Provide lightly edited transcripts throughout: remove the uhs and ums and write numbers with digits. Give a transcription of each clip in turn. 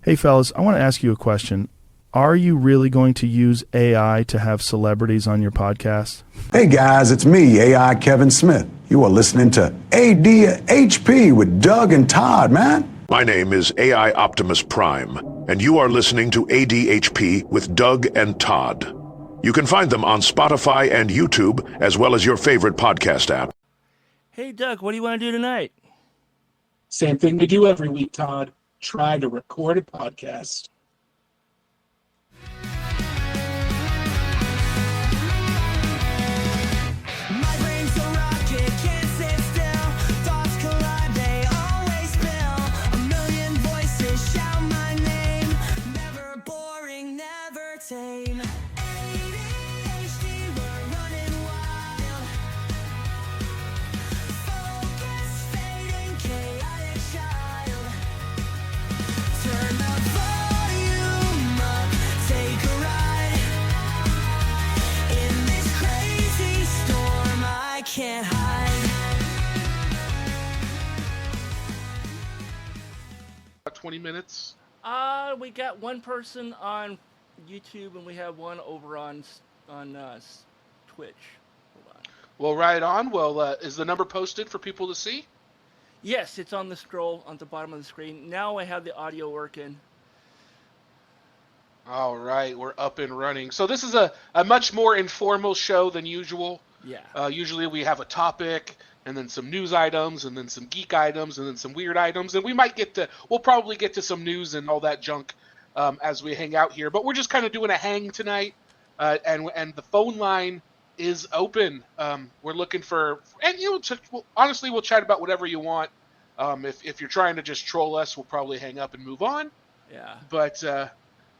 Hey, fellas, I want to ask you a question. Are you really going to use AI to have celebrities on your podcast? Hey, guys, it's me, AI Kevin Smith. You are listening to ADHP with Doug and Todd, man. My name is AI Optimus Prime, and you are listening to ADHP with Doug and Todd. You can find them on Spotify and YouTube, as well as your favorite podcast app. Hey, Doug, what do you want to do tonight? Same thing we do every week, Todd. Try to record a podcast. My brain's a rocket, can't sit still. Thoughts collide, they always spill. A million voices shout my name. Never boring, never tame. ADHD, we're running wild. Focus fading, chaotic child. Turn the volume up, take a ride. In this crazy storm, I can't hide. About 20 minutes. We got one person on YouTube and we have one over on Twitch. Hold on. Well, right on. Well, is the number posted for people to see? Yes, it's on the scroll on the bottom of the screen. Now I have the audio working. All right, we're up and running. So this is a much more informal show than usual. Yeah. Usually we have a topic, and then some news items, and then some geek items, and then some weird items, and we'll probably get to some news and all that junk as we hang out here. But we're just kind of doing a hang tonight, and the phone line is open. We're looking for, and honestly, we'll chat about whatever you want. If you're trying to just troll us, we'll probably hang up and move on. Yeah. But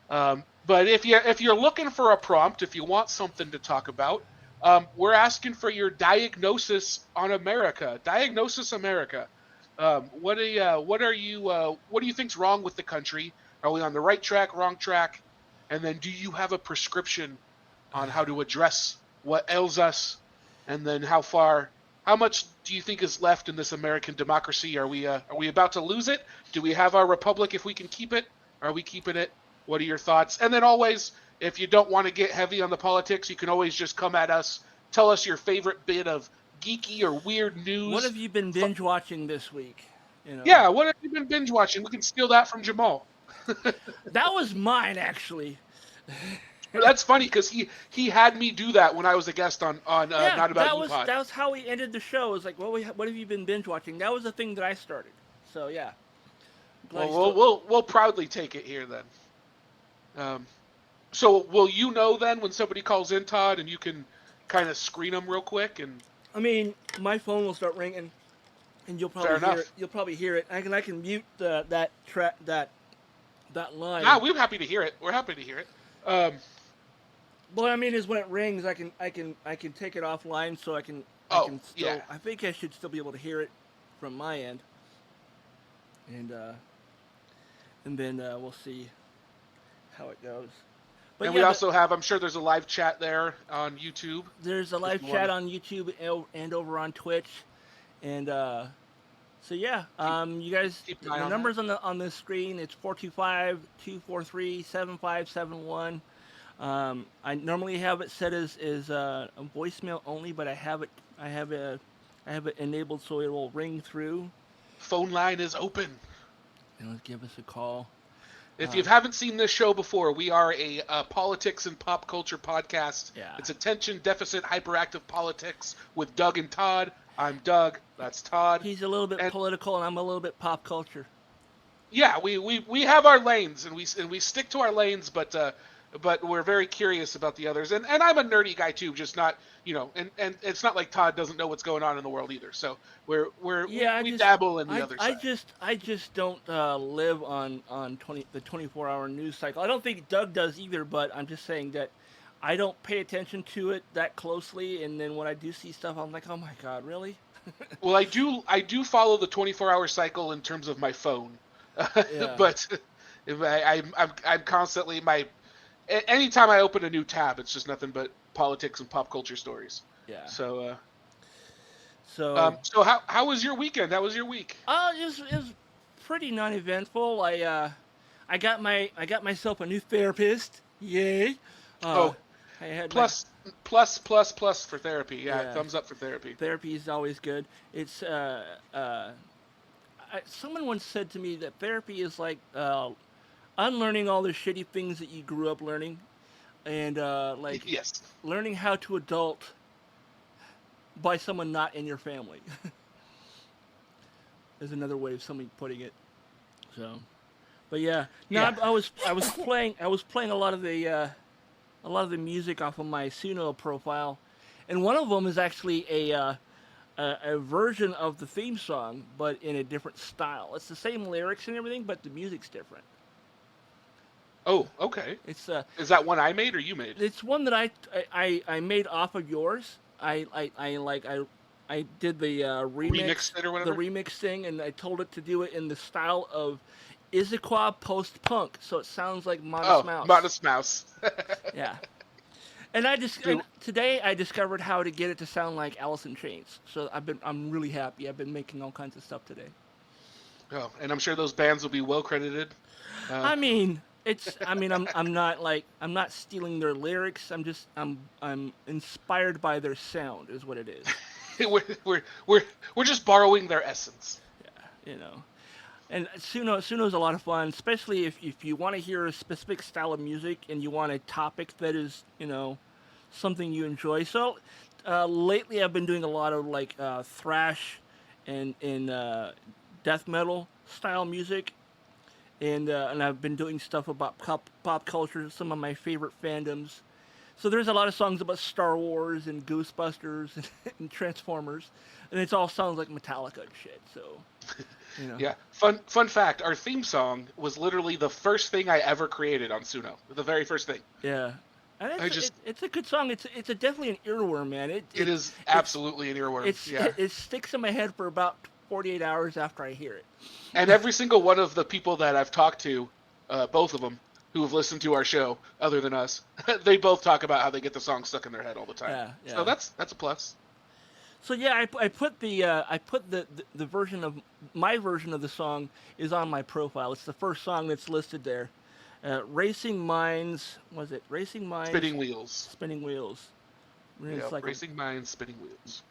if you're looking for a prompt, if you want something to talk about, we're asking for your diagnosis on America. Diagnosis America. What do you think's wrong with the country? Are we on the right track, wrong track? And then, do you have a prescription on how to address what ails us? And then, how much do you think is left in this American democracy? Are we about to lose it? Do we have our republic if we can keep it? Are we keeping it? What are your thoughts? And then always, if you don't want to get heavy on the politics, you can always just come at us. Tell us your favorite bit of geeky or weird news. What have you been binge watching this week? Yeah, what have you been binge watching? We can steal that from Jamal. That was mine, actually. That's funny because he had me do that when I was a guest on Not About You Pod. That was how we ended the show. It was like, what have you been binge watching? That was the thing that I started. So yeah. Well, we'll proudly take it here then. So will you know then when somebody calls in, Todd, and you can kind of screen them real quick? And I mean, my phone will start ringing, and you'll probably hear it. You'll probably hear it. I can mute that line. Ah, we're happy to hear it. We're happy to hear it. What I mean is when it rings, I can take it offline so I can still. Yeah. I think I should still be able to hear it from my end. And then we'll see how it goes. But and we also have, I'm sure there's a live chat there on YouTube. There's a live chat on YouTube and over on Twitch. And so yeah, you guys, the numbers on the screen, it's 425-243-7571. I normally have it set as a voicemail only, but I have it enabled so it will ring through. Phone line is open. And give us a call. If you haven't seen this show before, we are a politics and pop culture podcast. Yeah. It's attention deficit hyperactive politics with Doug and Todd. I'm Doug. That's Todd. He's a little bit political, and I'm a little bit pop culture. Yeah, we have our lanes, and we stick to our lanes, but we're very curious about the others. And I'm a nerdy guy too, just not, and it's not like Todd doesn't know what's going on in the world either. So we dabble in the other side. I just don't live on the 24-hour news cycle. I don't think Doug does either, but I'm just saying that I don't pay attention to it that closely, and then when I do see stuff, I'm like, oh my God, really? Well, I do follow the 24-hour cycle in terms of my phone, but I'm constantly anytime I open a new tab, it's just nothing but politics and pop culture stories. Yeah. So how was your weekend? How was your week? It was pretty non-eventful. I I got myself a new therapist. Yay! Oh, I had plus for therapy. Yeah, thumbs up for therapy. Therapy is always good. It's someone once said to me that therapy is like unlearning all the shitty things that you grew up learning, and like Yes. learning how to adult by someone not in your family. Is another way of somebody putting it. So, but yeah, no, Yeah. I was playing a lot of the music off of my Suno profile, and one of them is actually a version of the theme song, but in a different style. It's the same lyrics and everything, but the music's different. Oh, okay. It's Is that one I made or you made? it's one that I made off of yours. I did the Remixed it or whatever? the remix thing, and I told it to do it in the style of Issaquah post-punk, so it sounds like Modest Mouse. Modest Mouse. Yeah. And today I discovered how to get it to sound like Alice in Chains. So I'm really happy. I've been making all kinds of stuff today. Oh, and I'm sure those bands will be well credited. I'm not stealing their lyrics. I'm inspired by their sound is what it is. we're just borrowing their essence. Yeah, And Suno's a lot of fun, especially if you want to hear a specific style of music and you want a topic that is, something you enjoy. So lately I've been doing a lot of like thrash and death metal style music, and I've been doing stuff about pop culture, some of my favorite fandoms. So there's a lot of songs about Star Wars and Ghostbusters and Transformers, and it all sounds like Metallica and shit. So, Yeah. Fun fact: our theme song was literally the first thing I ever created on Suno. The very first thing. Yeah. And it's a good song. It's definitely an earworm, man. It is absolutely an earworm. It sticks in my head for about 48 hours after I hear it. And every single one of the people that I've talked to, both of them, who have listened to our show, other than us, they both talk about how they get the song stuck in their head all the time. Yeah. So that's a plus. So yeah, I put the version of my version of the song is on my profile. It's the first song that's listed there. Racing Minds, was it Racing Minds? Spinning Wheels. Spinning Wheels. Yeah, Racing Minds, Spinning Wheels.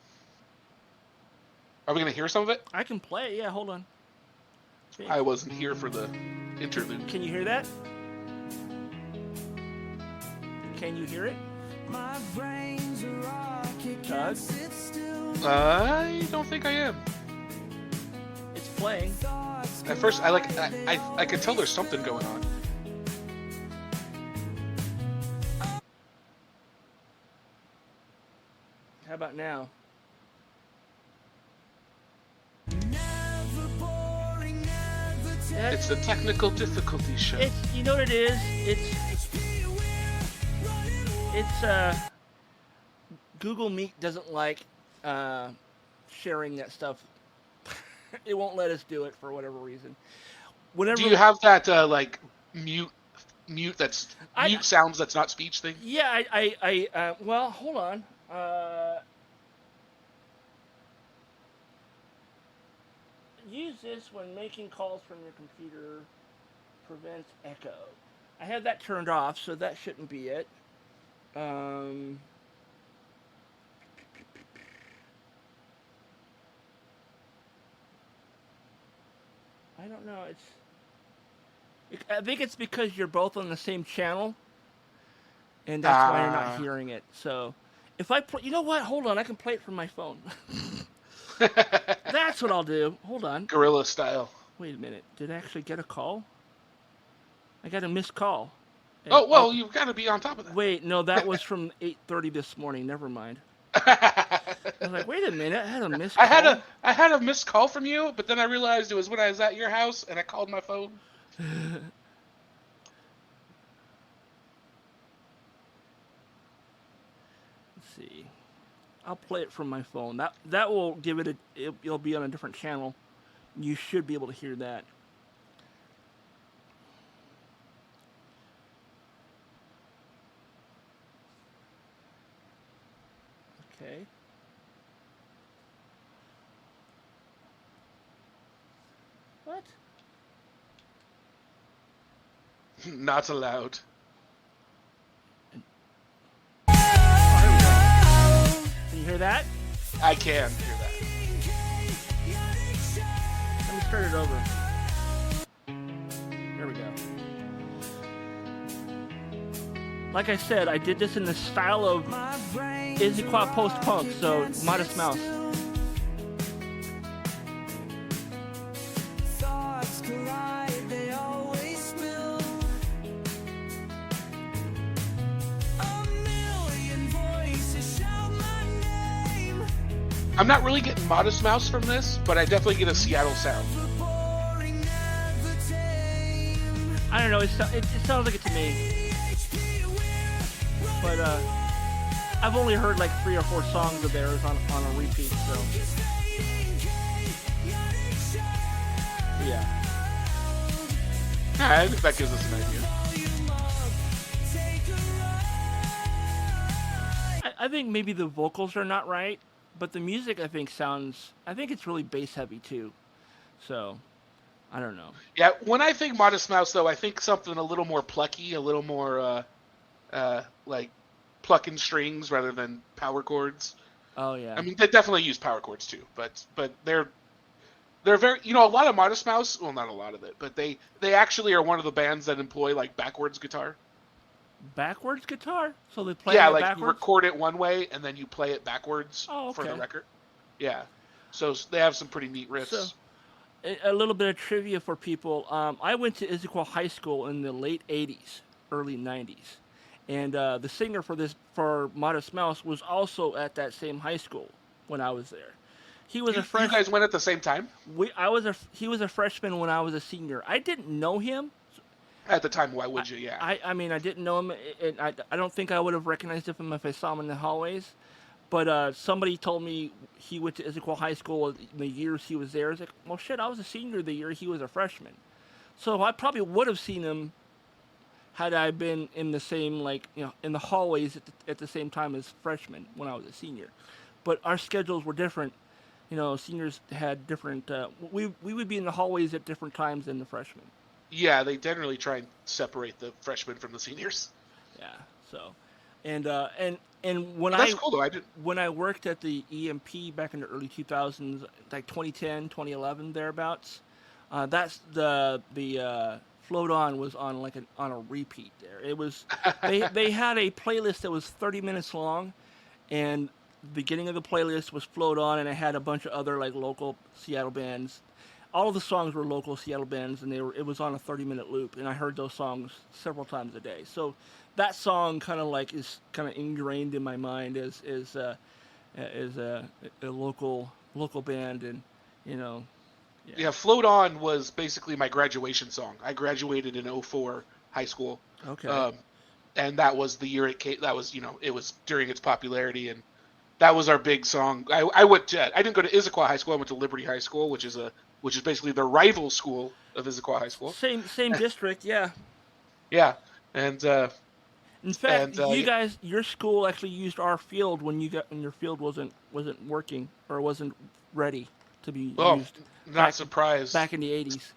Are we gonna hear some of it? I can play. Yeah, hold on. I wasn't here for the interlude. Can you hear that? Can you hear it? My brain's a rocket, Doug? can't sit still. I don't think I am. It's playing. At first, I could tell there's something going on. How about now? Never boring, never It's the technical difficulty show. It's, you know what it is? It's Google Meet doesn't like sharing that stuff. It won't let us do it for whatever reason. Do you have that mute sounds that's not speech thing? Yeah, I well, hold on. Use this when making calls from your computer. Prevents echo. I have that turned off, so that shouldn't be it. I don't know. I think it's because you're both on the same channel, and that's why you're not hearing it. So, if I play, you know what? Hold on, I can play it from my phone. That's what I'll do. Hold on. Guerrilla style. Wait a minute. Did I actually get a call? I got a missed call. Oh, well, you've got to be on top of that. Wait, no, that was from 8:30 this morning. Never mind. I was like, wait a minute, I had a missed call. I had a missed call from you, but then I realized it was when I was at your house and I called my phone. Let's see. I'll play it from my phone. That will give it it'll be on a different channel. You should be able to hear that. Okay. What? Not allowed. Can you hear that? I can hear that. Let me start it over. There we go. Like I said, I did this in the style of Izzy-Qua post-punk, so Modest Mouse. Thoughts collide, they always spill. A million voices shout my name. I'm not really getting Modest Mouse from this, but I definitely get a Seattle sound. Boring, never tame. I don't know, it sounds like it to me. But I've only heard like 3 or 4 songs of theirs on a repeat, so yeah. I think that gives us an idea. I think maybe the vocals are not right, but the music I think it's really bass heavy too. So I don't know. Yeah, when I think Modest Mouse, though, I think something a little more plucky, a little more like plucking strings rather than power chords. Oh yeah. I mean, they definitely use power chords too, but they're very, a lot of Modest Mouse, well, not a lot of it, but they actually are one of the bands that employ like backwards guitar. Backwards guitar? So they play Yeah, it like backwards? you record it one way and then you play it backwards for the record. Yeah, so they have some pretty neat riffs. So, a little bit of trivia for people. I went to Issaquah High School in the late 80s, early 90s. And the singer for Modest Mouse was also at that same high school when I was there. He was a freshman. You guys went at the same time? He was a freshman when I was a senior. I didn't know him. At the time, why would you? Yeah. I mean, I didn't know him, and I don't think I would have recognized him if I saw him in the hallways. But somebody told me he went to Issaquah High School in the years he was there. I was like, well, shit, I was a senior the year he was a freshman. So I probably would have seen him had I been in the same, in the hallways at the same time as freshmen when I was a senior. But our schedules were different. Seniors had different, we would be in the hallways at different times than the freshmen. Yeah, they generally try and separate the freshmen from the seniors. Yeah, so, and when That's cool, though. When I worked at the EMP back in the early 2000s, like 2010, 2011, thereabouts, that's the Float On was on on a repeat there. It was they had a playlist that was 30 minutes long, and the beginning of the playlist was Float On, and it had a bunch of other local Seattle bands. All of the songs were local Seattle bands, and it was on a 30-minute loop, and I heard those songs several times a day. So that song kind of is kind of ingrained in my mind as a local band, and Yeah, Float On was basically my graduation song. I graduated in 2004 high school. Okay. And that was the year it came. That was, it was during its popularity, and that was our big song. I didn't go to Issaquah High School. I went to Liberty High School, which is basically the rival school of Issaquah High School. Same district, yeah. Yeah, and in fact, you guys, your school actually used our field when your field wasn't working or wasn't ready to be used. Not surprised. Back in the 80s.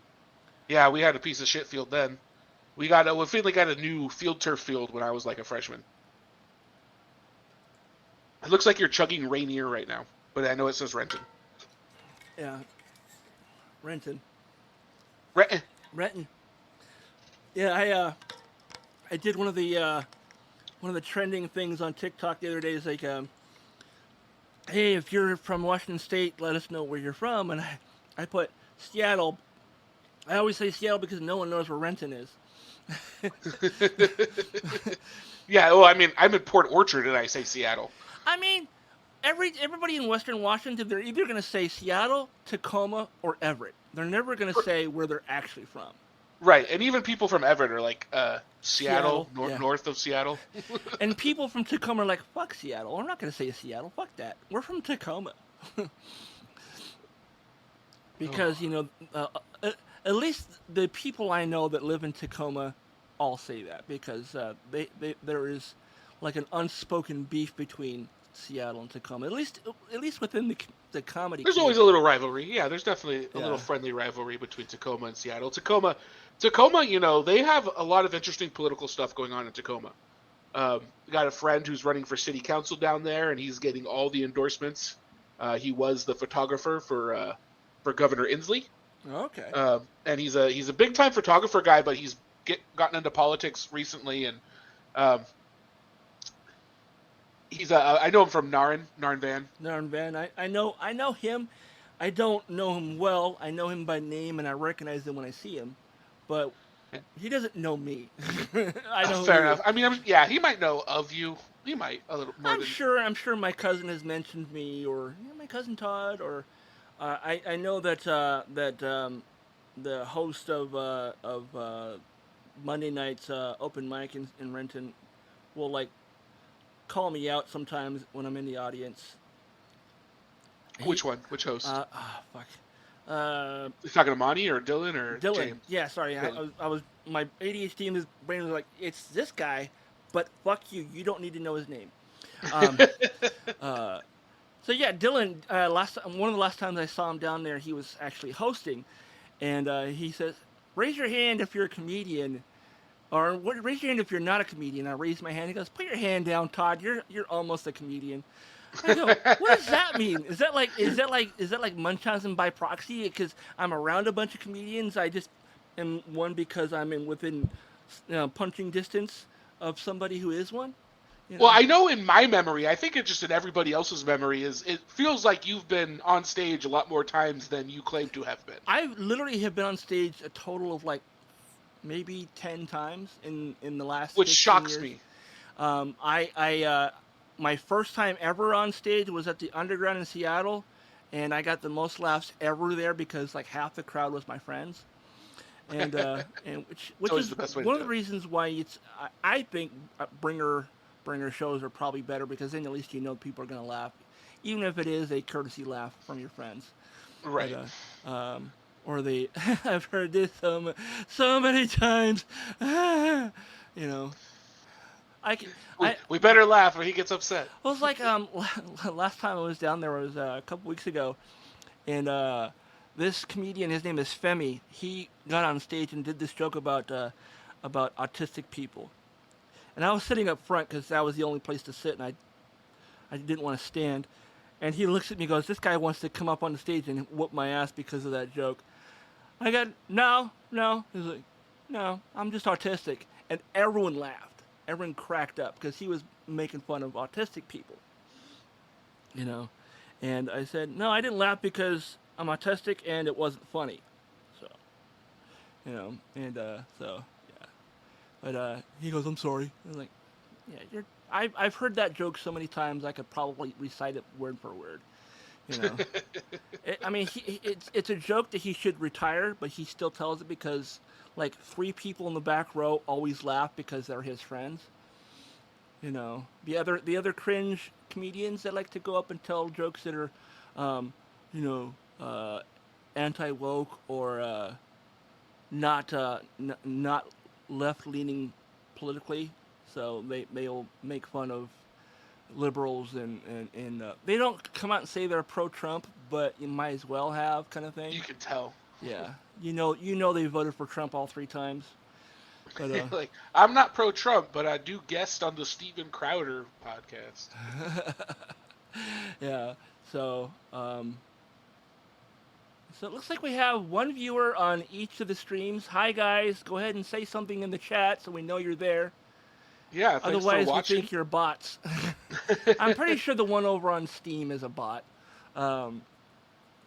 Yeah, we had a piece of shit field then. We finally got a new field turf field when I was like a freshman. It looks like you're chugging Rainier right now, but I know it says Renton. Yeah. Renton. Renton. Yeah, I did one of the trending things on TikTok the other day. Is hey, if you're from Washington State, let us know where you're from. And I put Seattle. I always say Seattle because no one knows where Renton is. Yeah, well, I mean, I'm in Port Orchard and I say Seattle. I mean, everybody in Western Washington, they're either going to say Seattle, Tacoma, or Everett. They're never going to say where they're actually from. Right, and even people from Everett are like, Seattle, yeah. North of Seattle. And people from Tacoma are like, fuck Seattle. I'm not going to say Seattle. Fuck that. We're from Tacoma. Because, at least the people I know that live in Tacoma all say that. Because there is like an unspoken beef between Seattle and Tacoma. At least within the comedy. There's always a little rivalry. Yeah, there's definitely a little friendly rivalry between Tacoma and Seattle. Tacoma, Tacoma, they have a lot of interesting political stuff going on in Tacoma. Got a friend who's running for city council down there, and he's getting all the endorsements. He was the photographer for Governor Inslee. Okay. And he's a big time photographer guy, but he's gotten into politics recently, and I know him from Narn Van. Narn Van. I know him. I don't know him well. I know him by name, and I recognize him when I see him, but he doesn't know me. I know. Fair enough. I mean, he might know of you. He might a little more. I'm sure my cousin has mentioned me, or my cousin Todd, or I know that the host of Monday night's open mic in Renton will like call me out sometimes when I'm in the audience. Which one? Which host? Fuck. You talking to Monty or Dylan or Dylan. James? Yeah, sorry. I was my ADHD in his brain was like, it's this guy, but fuck you. You don't need to know his name. So yeah, Dylan. One of the last times I saw him down there, he was actually hosting, and he says, "Raise your hand if you're a comedian." Or raise your hand if you're not a comedian. I raised my hand. He goes, "Put your hand down, Todd. You're almost a comedian." I go, "What does that mean? Is that like Munchausen by proxy? Because I'm around a bunch of comedians. I just am one because I'm within punching distance of somebody who is one." Well, I know in my memory, I think it's just in everybody else's memory, it feels like you've been on stage a lot more times than you claim to have been. I literally have been on stage a total of like maybe 10 times in the last. Which shocks years. me. My first time ever on stage was at the Underground in Seattle, and I got the most laughs ever there because like half the crowd was my friends, and which is the best way one to of the do it. reasons why I think bringer shows are probably better because then at least people are going to laugh, even if it is a courtesy laugh from your friends. Right. But, or they, I've heard this so many times, We better laugh or he gets upset. Well, it's like last time I was down there was a couple weeks ago, and this comedian, his name is Femi, he got on stage and did this joke about autistic people, and I was sitting up front because that was the only place to sit, and I didn't want to stand, and he looks at me and goes, "This guy wants to come up on the stage and whoop my ass because of that joke." I got no. He's like, "No, I'm just autistic," and everyone laughed. Everyone cracked up because he was making fun of autistic people, And I said, "No, I didn't laugh because I'm autistic and it wasn't funny." So, so yeah. But he goes, "I'm sorry." I was like, "Yeah, I've heard that joke so many times I could probably recite it word for word." It's a joke that he should retire, but he still tells it because like 3 people in the back row always laugh because they're his friends. The other cringe comedians that like to go up and tell jokes that are, anti-woke or not left-leaning politically. So they'll make fun of liberals and they don't come out and say they're pro-Trump, but you might as well have, kind of thing. You can tell. Yeah, they voted for Trump all 3 times. But, like, I'm not pro-Trump, but I do guest on the Steven Crowder podcast. Yeah. So it looks like we have 1 viewer on each of the streams. Hi guys, go ahead and say something in the chat so we know you're there. Yeah, thanks Otherwise, for watching. we think you're bots. I'm pretty sure the one over on Steam is a bot,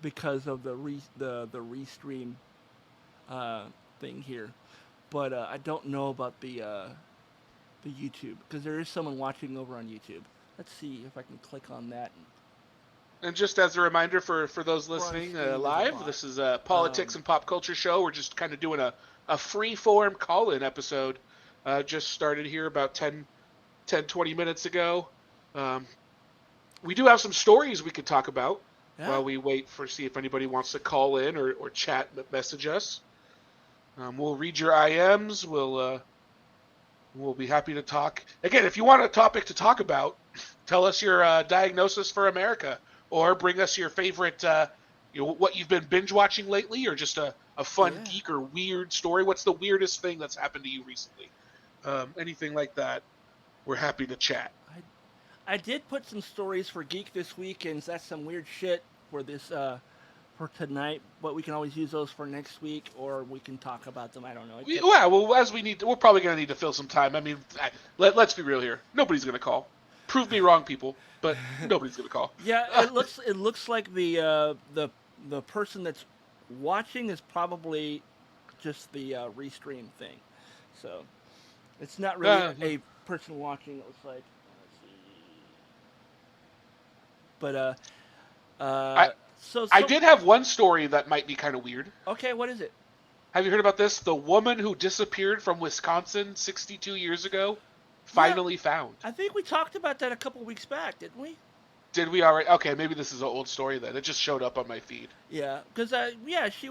because of the restream thing here. But I don't know about the YouTube because there is someone watching over on YouTube. Let's see if I can click on that. And just as a reminder for those listening live, this is a politics and pop culture show. We're just kind of doing a free-form call-in episode. Just started here about 20 minutes ago. We do have some stories we could talk about while we wait see if anybody wants to call in or chat, message us. We'll read your IMs. We'll be happy to talk. Again, if you want a topic to talk about, tell us your diagnosis for America, or bring us your favorite, what you've been binge watching lately, or just a a fun Yeah. geek or weird story. What's the weirdest thing that's happened to you recently? Anything like that, we're happy to chat. I did put some stories for Geek this week, and that's some weird shit for this for tonight. But we can always use those for next week, or we can talk about them. I don't know. Well, as we need, we're probably going to need to fill some time. I mean, let's be real here. Nobody's going to call. Prove me wrong, people. But nobody's going to call. Yeah, it looks like the person that's watching is probably just the restream thing. So it's not really a person watching. It looks like. Let's see. But so I did have one story that might be kind of weird. Okay, what is it? Have you heard about this? The woman who disappeared from Wisconsin 62 years ago, finally found. I think we talked about that a couple weeks back, didn't we? Did we already? Okay, maybe this is an old story then. It just showed up on my feed. Yeah, because she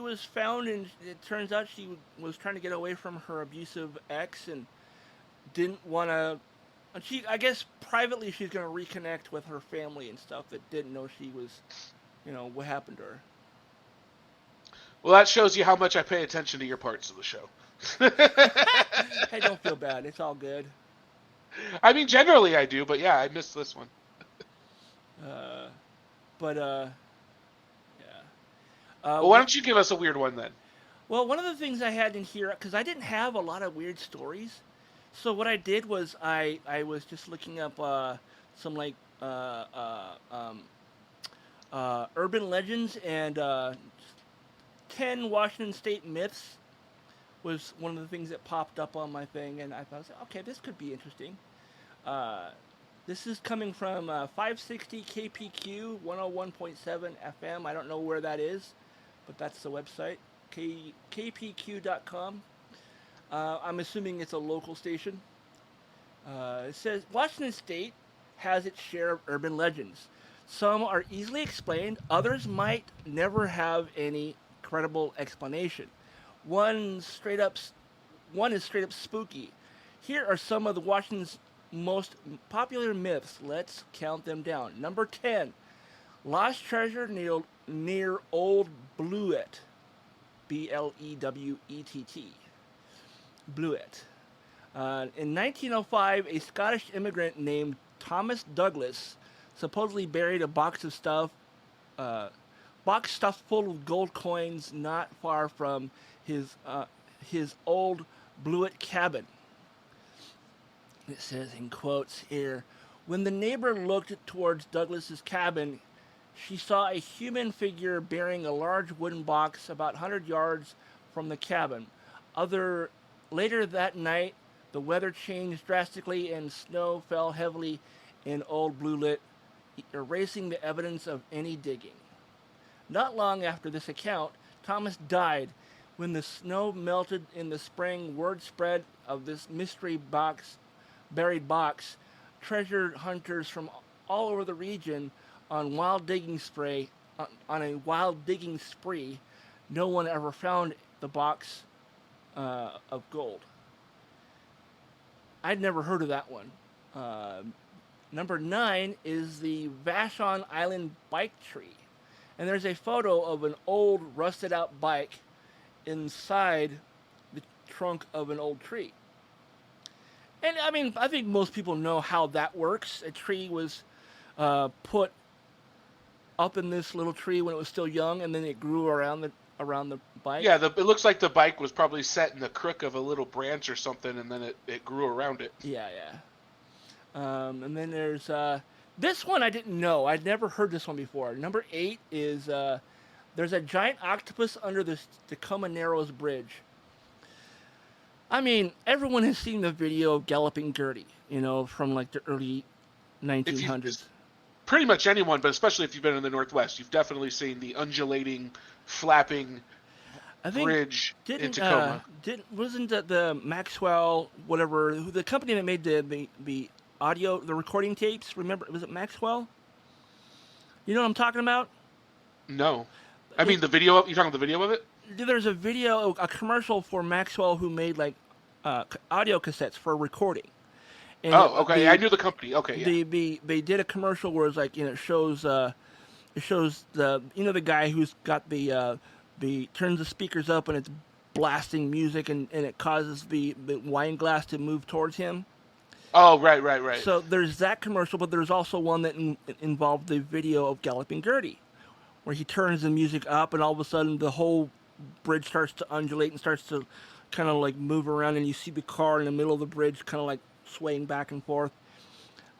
was found, and it turns out she was trying to get away from her abusive ex and didn't want to. I guess privately she's going to reconnect with her family and stuff that didn't know she was, what happened to her. Well, that shows you how much I pay attention to your parts of the show. Hey, don't feel bad. It's all good. I mean, generally I do, but yeah, I missed this one. Yeah. Well, why don't you give us a weird one then? Well, one of the things I had in here, because I didn't have a lot of weird stories, so what I did was I was just looking up some like urban legends and 10 Washington State myths was one of the things that popped up on my thing, and I thought, okay, this could be interesting. This is coming from 560 KPQ 101.7 FM. I don't know where that is, but that's the website, kpq.com. I'm assuming it's a local station. It says, Washington State has its share of urban legends. Some are easily explained, others might never have any credible explanation. One is straight up spooky. Here are some of the Washington's most popular myths. Let's count them down. Number 10, lost treasure near Old Blewett. Blewett. Blewett. In 1905, a Scottish immigrant named Thomas Douglas supposedly buried a box stuffed full of gold coins not far from his old Blewett cabin. It says in quotes here, when the neighbor looked towards Douglas's cabin, she saw a human figure bearing a large wooden box about 100 yards from the cabin. Later that night, the weather changed drastically and snow fell heavily in Old Blewett, erasing the evidence of any digging. Not long after this account, Thomas died. When the snow melted in the spring, word spread of this mystery buried box. Treasure hunters from all over the region on a wild digging spree. No one ever found the box of gold. I'd never heard of that one. Number 9 is the Vashon Island bike tree. And there's a photo of an old rusted out bike inside the trunk of an old tree. And I mean, I think most people know how that works. A tree was put up in this little tree when it was still young, and then it grew around the bike. Yeah, it looks like the bike was probably set in the crook of a little branch or something, and then it grew around it. Yeah. And then there's this one I didn't know. I'd never heard this one before. Number 8 is there's a giant octopus under the Tacoma Narrows Bridge. I mean, everyone has seen the video of Galloping Gertie, from like the early 1900s. Pretty much anyone, but especially if you've been in the Northwest, you've definitely seen the undulating, flapping bridge in Tacoma. Wasn't that the Maxwell, whatever, the company that made the audio, the recording tapes? Remember, was it Maxwell? You know what I'm talking about? No. I mean, the video, you're talking about the video of it? There's a commercial for Maxwell who made like audio cassettes for recording. And okay. I knew the company. Okay, yeah. They did a commercial where it's like, it shows the guy who's got the turns the speakers up and it's blasting music and it causes the wine glass to move towards him. Oh, right. So there's that commercial, but there's also one that involved the video of Galloping Gertie, where he turns the music up and all of a sudden the whole bridge starts to undulate and starts to kind of like move around, and you see the car in the middle of the bridge kind of like swaying back and forth.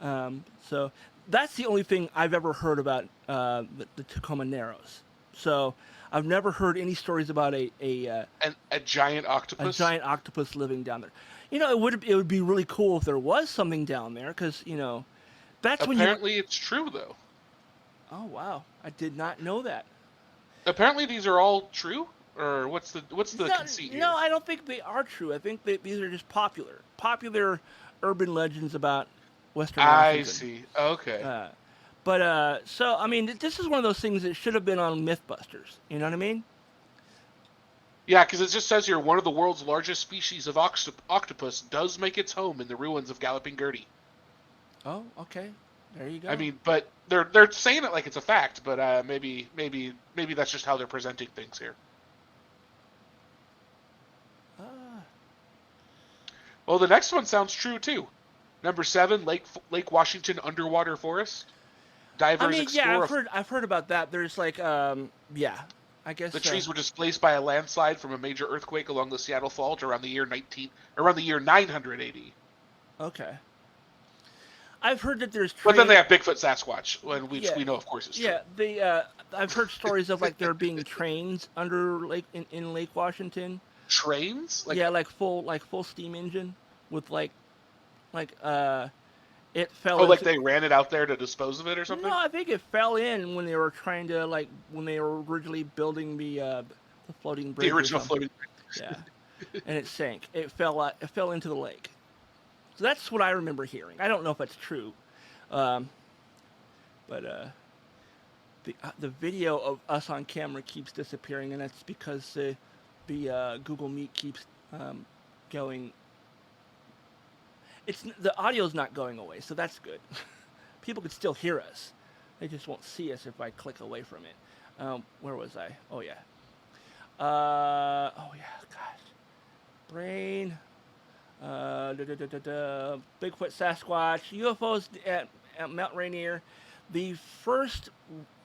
So that's the only thing I've ever heard about the Tacoma Narrows. So I've never heard any stories about a giant octopus. A giant octopus living down there. You know, it would be really cool if there was something down there, because you know, that's apparently it's true though. Oh wow, I did not know that. Apparently these are all true, or what's the conceit here? No, I don't think they are true. I think that these are just popular urban legends about Western Washington. I see. Okay. So I mean, this is one of those things that should have been on MythBusters. You know what I mean? Yeah, because it just says here, one of the world's largest species of octopus does make its home in the ruins of Galloping Gertie. Oh, okay. There you go. I mean, but they're saying it like it's a fact, but maybe that's just how they're presenting things here. Well, the next one sounds true too. Number 7, Lake Washington underwater forest. Divers explore. Yeah, I've heard about that. There's like, I guess the trees were displaced by a landslide from a major earthquake along the Seattle Fault around the year 980. Okay. I've heard that there's. But then they have Bigfoot, Sasquatch, which we know, of course, is true. Yeah, I've heard stories of like there being trains under in Lake Washington. Trains? Like full steam engine with like it fell. Oh, like they ran it out there to dispose of it or something? No, I think it fell in when they were trying to when they were originally building the floating bridge. The original floating bridge. Yeah, and it sank. It fell into the lake. So that's what I remember hearing. I don't know if that's true, but the video of us on camera keeps disappearing, and that's because the Google Meet keeps going. The audio's not going away, so that's good. People could still hear us. They just won't see us if I click away from it. Where was I? Oh yeah. Gosh. Brain. Bigfoot, Sasquatch, UFOs at Mount Rainier. The first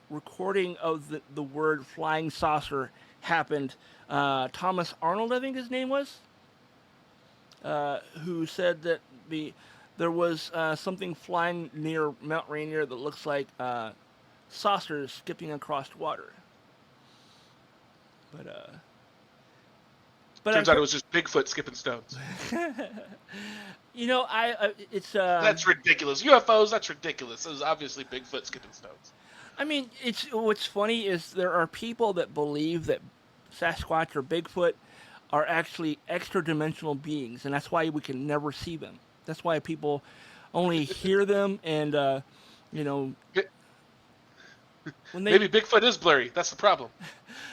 recording of the word flying saucer happened. Thomas Arnold, I think his name was, who said that there was something flying near Mount Rainier that looks like saucers skipping across water. But turns out it was just Bigfoot skipping stones. You know, it's that's ridiculous. UFOs, that's ridiculous. It was obviously Bigfoot skipping stones. I mean, what's funny is there are people that believe that Sasquatch or Bigfoot are actually extra-dimensional beings, and that's why we can never see them. That's why people only hear them, and when maybe Bigfoot is blurry. That's the problem.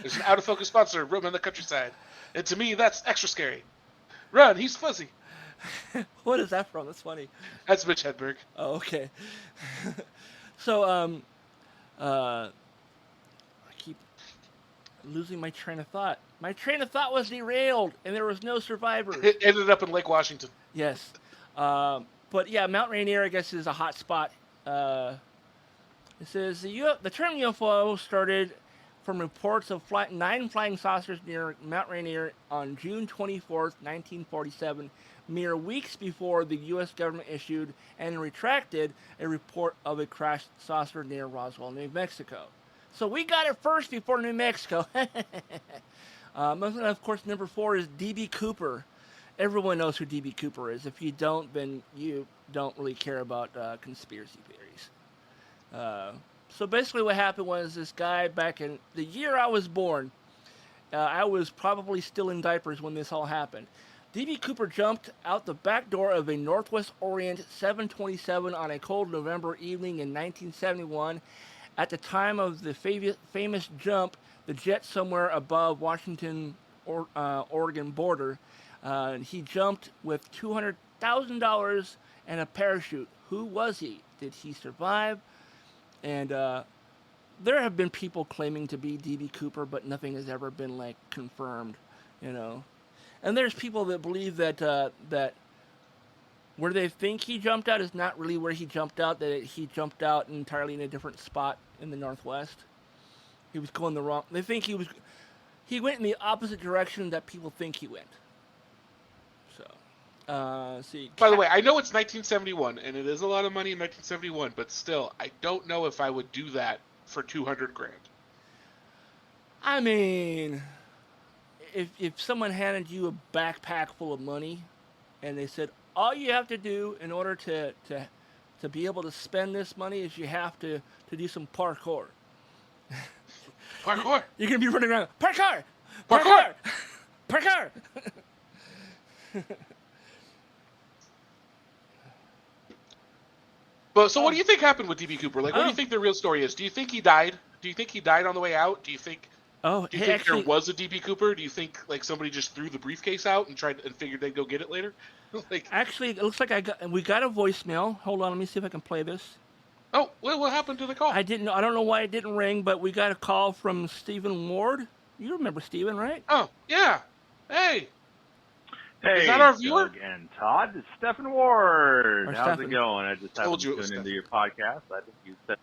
There's an out-of-focus sponsor room in the countryside. And to me, that's extra scary. Run, he's fuzzy. What is that from? That's funny. That's Mitch Hedberg. Oh, okay. So, I keep losing my train of thought. My train of thought was derailed, and there was no survivors. It ended up in Lake Washington. Yes. But yeah, Mount Rainier, I guess, is a hot spot. It says the term UFO started from reports of 9 flying saucers near Mount Rainier on June 24th, 1947, mere weeks before the U.S. government issued and retracted a report of a crashed saucer near Roswell, New Mexico. So we got it first before New Mexico. Of course, number 4 is D.B. Cooper. Everyone knows who D.B. Cooper is. If you don't, then you don't really care about conspiracy theories. So basically what happened was this guy back in the year I was born, I was probably still in diapers when this all happened. D.B. Cooper jumped out the back door of a Northwest Orient 727 on a cold November evening in 1971. At the time of the famous jump, the jet somewhere above Washington, Oregon border, he jumped with $200,000 and a parachute. Who was he? Did he survive? And there have been people claiming to be DB Cooper, but nothing has ever been like confirmed, you know. And there's people that believe that that where they think he jumped out is not really where he jumped out. That he jumped out entirely in a different spot in the Northwest. He was going the wrong. They think he went in the opposite direction that people think he went. So, see. By the way, I know it's 1971, and it is a lot of money in 1971, but still, I don't know if I would do that for $200,000. I mean, if someone handed you a backpack full of money, and they said all you have to do in order to be able to spend this money is you have to do some parkour. Parkour. You're gonna be running around. Parkour. Parkour. Parkour. But so, what do you think happened with DB Cooper? Like, what do you think the real story is? Do you think he died? Do you think he died on the way out? Do you think? Oh, Do you think there was a DB Cooper? Do you think like somebody just threw the briefcase out and figured they'd go get it later? Like, actually, it looks like we got a voicemail. Hold on, let me see if I can play this. oh, what happened to the call? I don't know why it didn't ring, but we got a call from Stephen Ward. You remember Stephen, right? Oh, yeah. Hey. Hey, Is that our viewer? Doug and Todd, it's Stephen Ward. Or How's Stephen. it going? I just Told happened you it to was tune into Stephen. your podcast. I think you said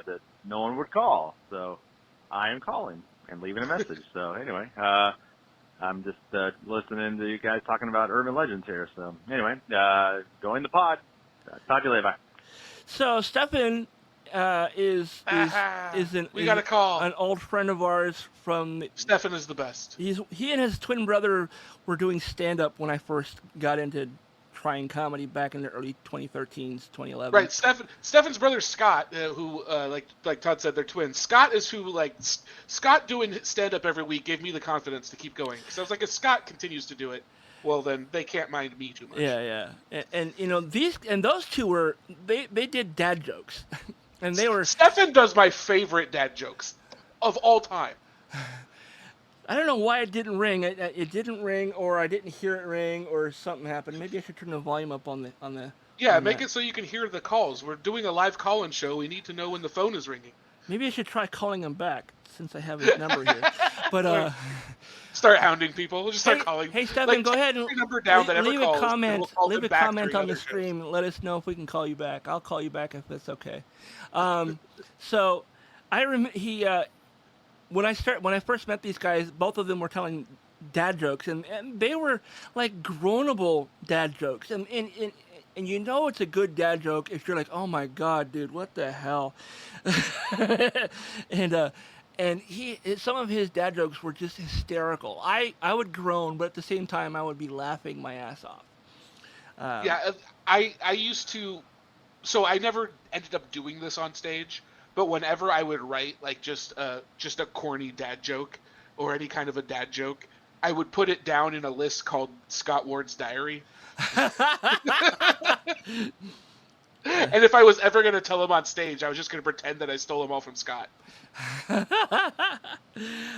that no one would call, so I am calling and leaving a message. So anyway, I'm just listening to you guys talking about urban legends here. So anyway, join the pod. Talk to you later. Bye. So Stephen is We got a call. an old friend of ours from. Stefan is the best. He and his twin brother were doing stand up when I first got into trying comedy back in the early 2013s, 2011. Right, Stefan's brother Scott, who like Todd said, they're twins. Scott is who Scott doing stand up every week gave me the confidence to keep going. Because I was like, if Scott continues to do it, well then they can't mind me too much. Yeah. And you know those two they did dad jokes, and they were. Stefan does my favorite dad jokes of all time. I don't know why it didn't ring. It didn't ring, or I didn't hear it ring, or something happened. Maybe I should turn the volume up on the. Yeah, on make that. it so you can hear the calls. We're doing a live call-in show. We need to know when the phone is ringing. Maybe I should try calling him back since I have his number here. But Start hounding people. We'll just start calling. Hey, Stefan, go ahead and every number down that ever leave calls, a comment. and we'll call Leave them a back comment during on the other shows. stream and let us know if we can call you back. I'll call you back if that's okay. So when I first met these guys, both of them were telling dad jokes, and they were like groanable dad jokes, and you know it's a good dad joke if you're like, oh my god, dude, what the hell, and some of his dad jokes were just hysterical. I would groan, but at the same time I would be laughing my ass off. Yeah, I used to, so I never ended up doing this on stage, but whenever I would write like just a corny dad joke or any kind of a dad joke, I would put it down in a list called Scott Ward's Diary. And if I was ever going to tell him on stage, I was just going to pretend that I stole them all from Scott.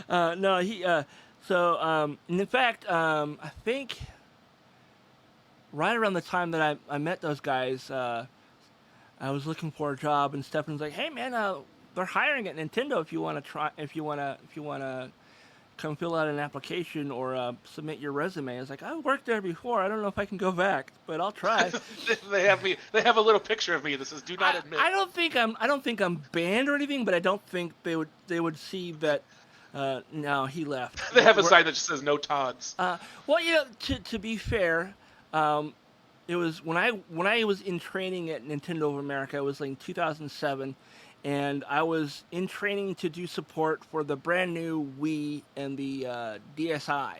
No, in fact, I think right around the time that I met those guys, I was looking for a job, and Stefan's like, "Hey man, they're hiring at Nintendo if you want to come fill out an application or submit your resume." I was like, "I worked there before. I don't know if I can go back, but I'll try." They have a little picture of me that says "Do not admit." I don't think I'm banned or anything, but I don't think they would see that. No, he left. They have a sign that just says "No Todds." Well, you know, to be fair, it was when I was in training at Nintendo of America. It was like 2007, and I was in training to do support for the brand new Wii and the DSi,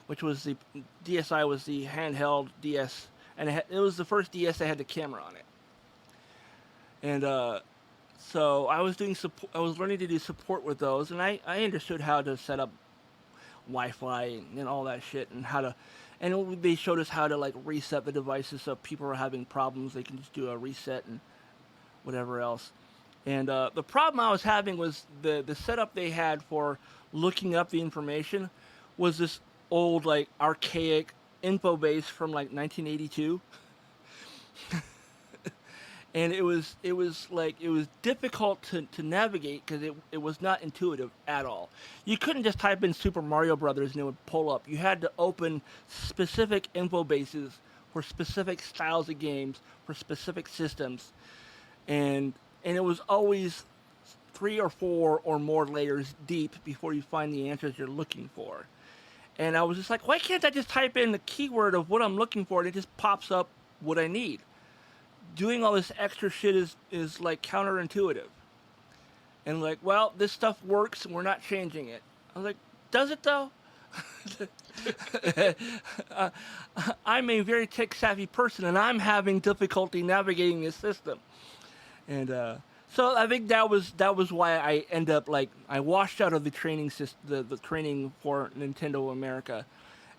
which was the DSi was the handheld DS, and it was the first DS that had the camera on it. And so I was learning to do support with those, and I understood how to set up Wi-Fi and all that shit, and they showed us how to like reset the devices so if people are having problems, they can just do a reset and whatever else. And the problem I was having was the setup they had for looking up the information was this old like archaic info base from like 1982. and it was difficult to navigate because it was not intuitive at all. You couldn't just type in Super Mario Brothers and it would pull up. You had to open specific info bases for specific styles of games for specific systems, and it was always 3 or 4 or more layers deep before you find the answers you're looking for. And I was just like, why can't I just type in the keyword of what I'm looking for and it just pops up what I need? Doing all this extra shit is like counterintuitive. And like, well, this stuff works and we're not changing it. I was like, does it though? I'm a very tech savvy person and I'm having difficulty navigating this system. And so I think that was why I end up like I washed out of the training system, the training for Nintendo America,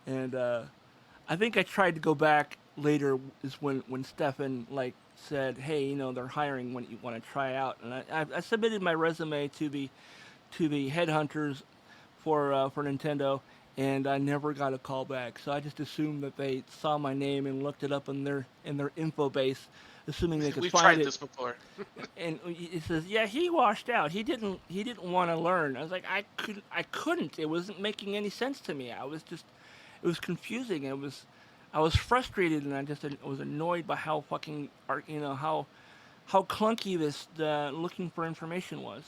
and I think I tried to go back later is when Stefan like said, hey, you know, they're hiring when you want to try out, and I submitted my resume to the headhunters for Nintendo, and I never got a call back. So I just assumed that they saw my name and looked it up in their info base, assuming they could We've find tried it. this before. And it says, yeah, he washed out. He didn't want to learn. I was like, I couldn't. It wasn't making any sense to me. It was confusing. I was frustrated, and I was annoyed by how fucking, you know, how clunky this looking for information was.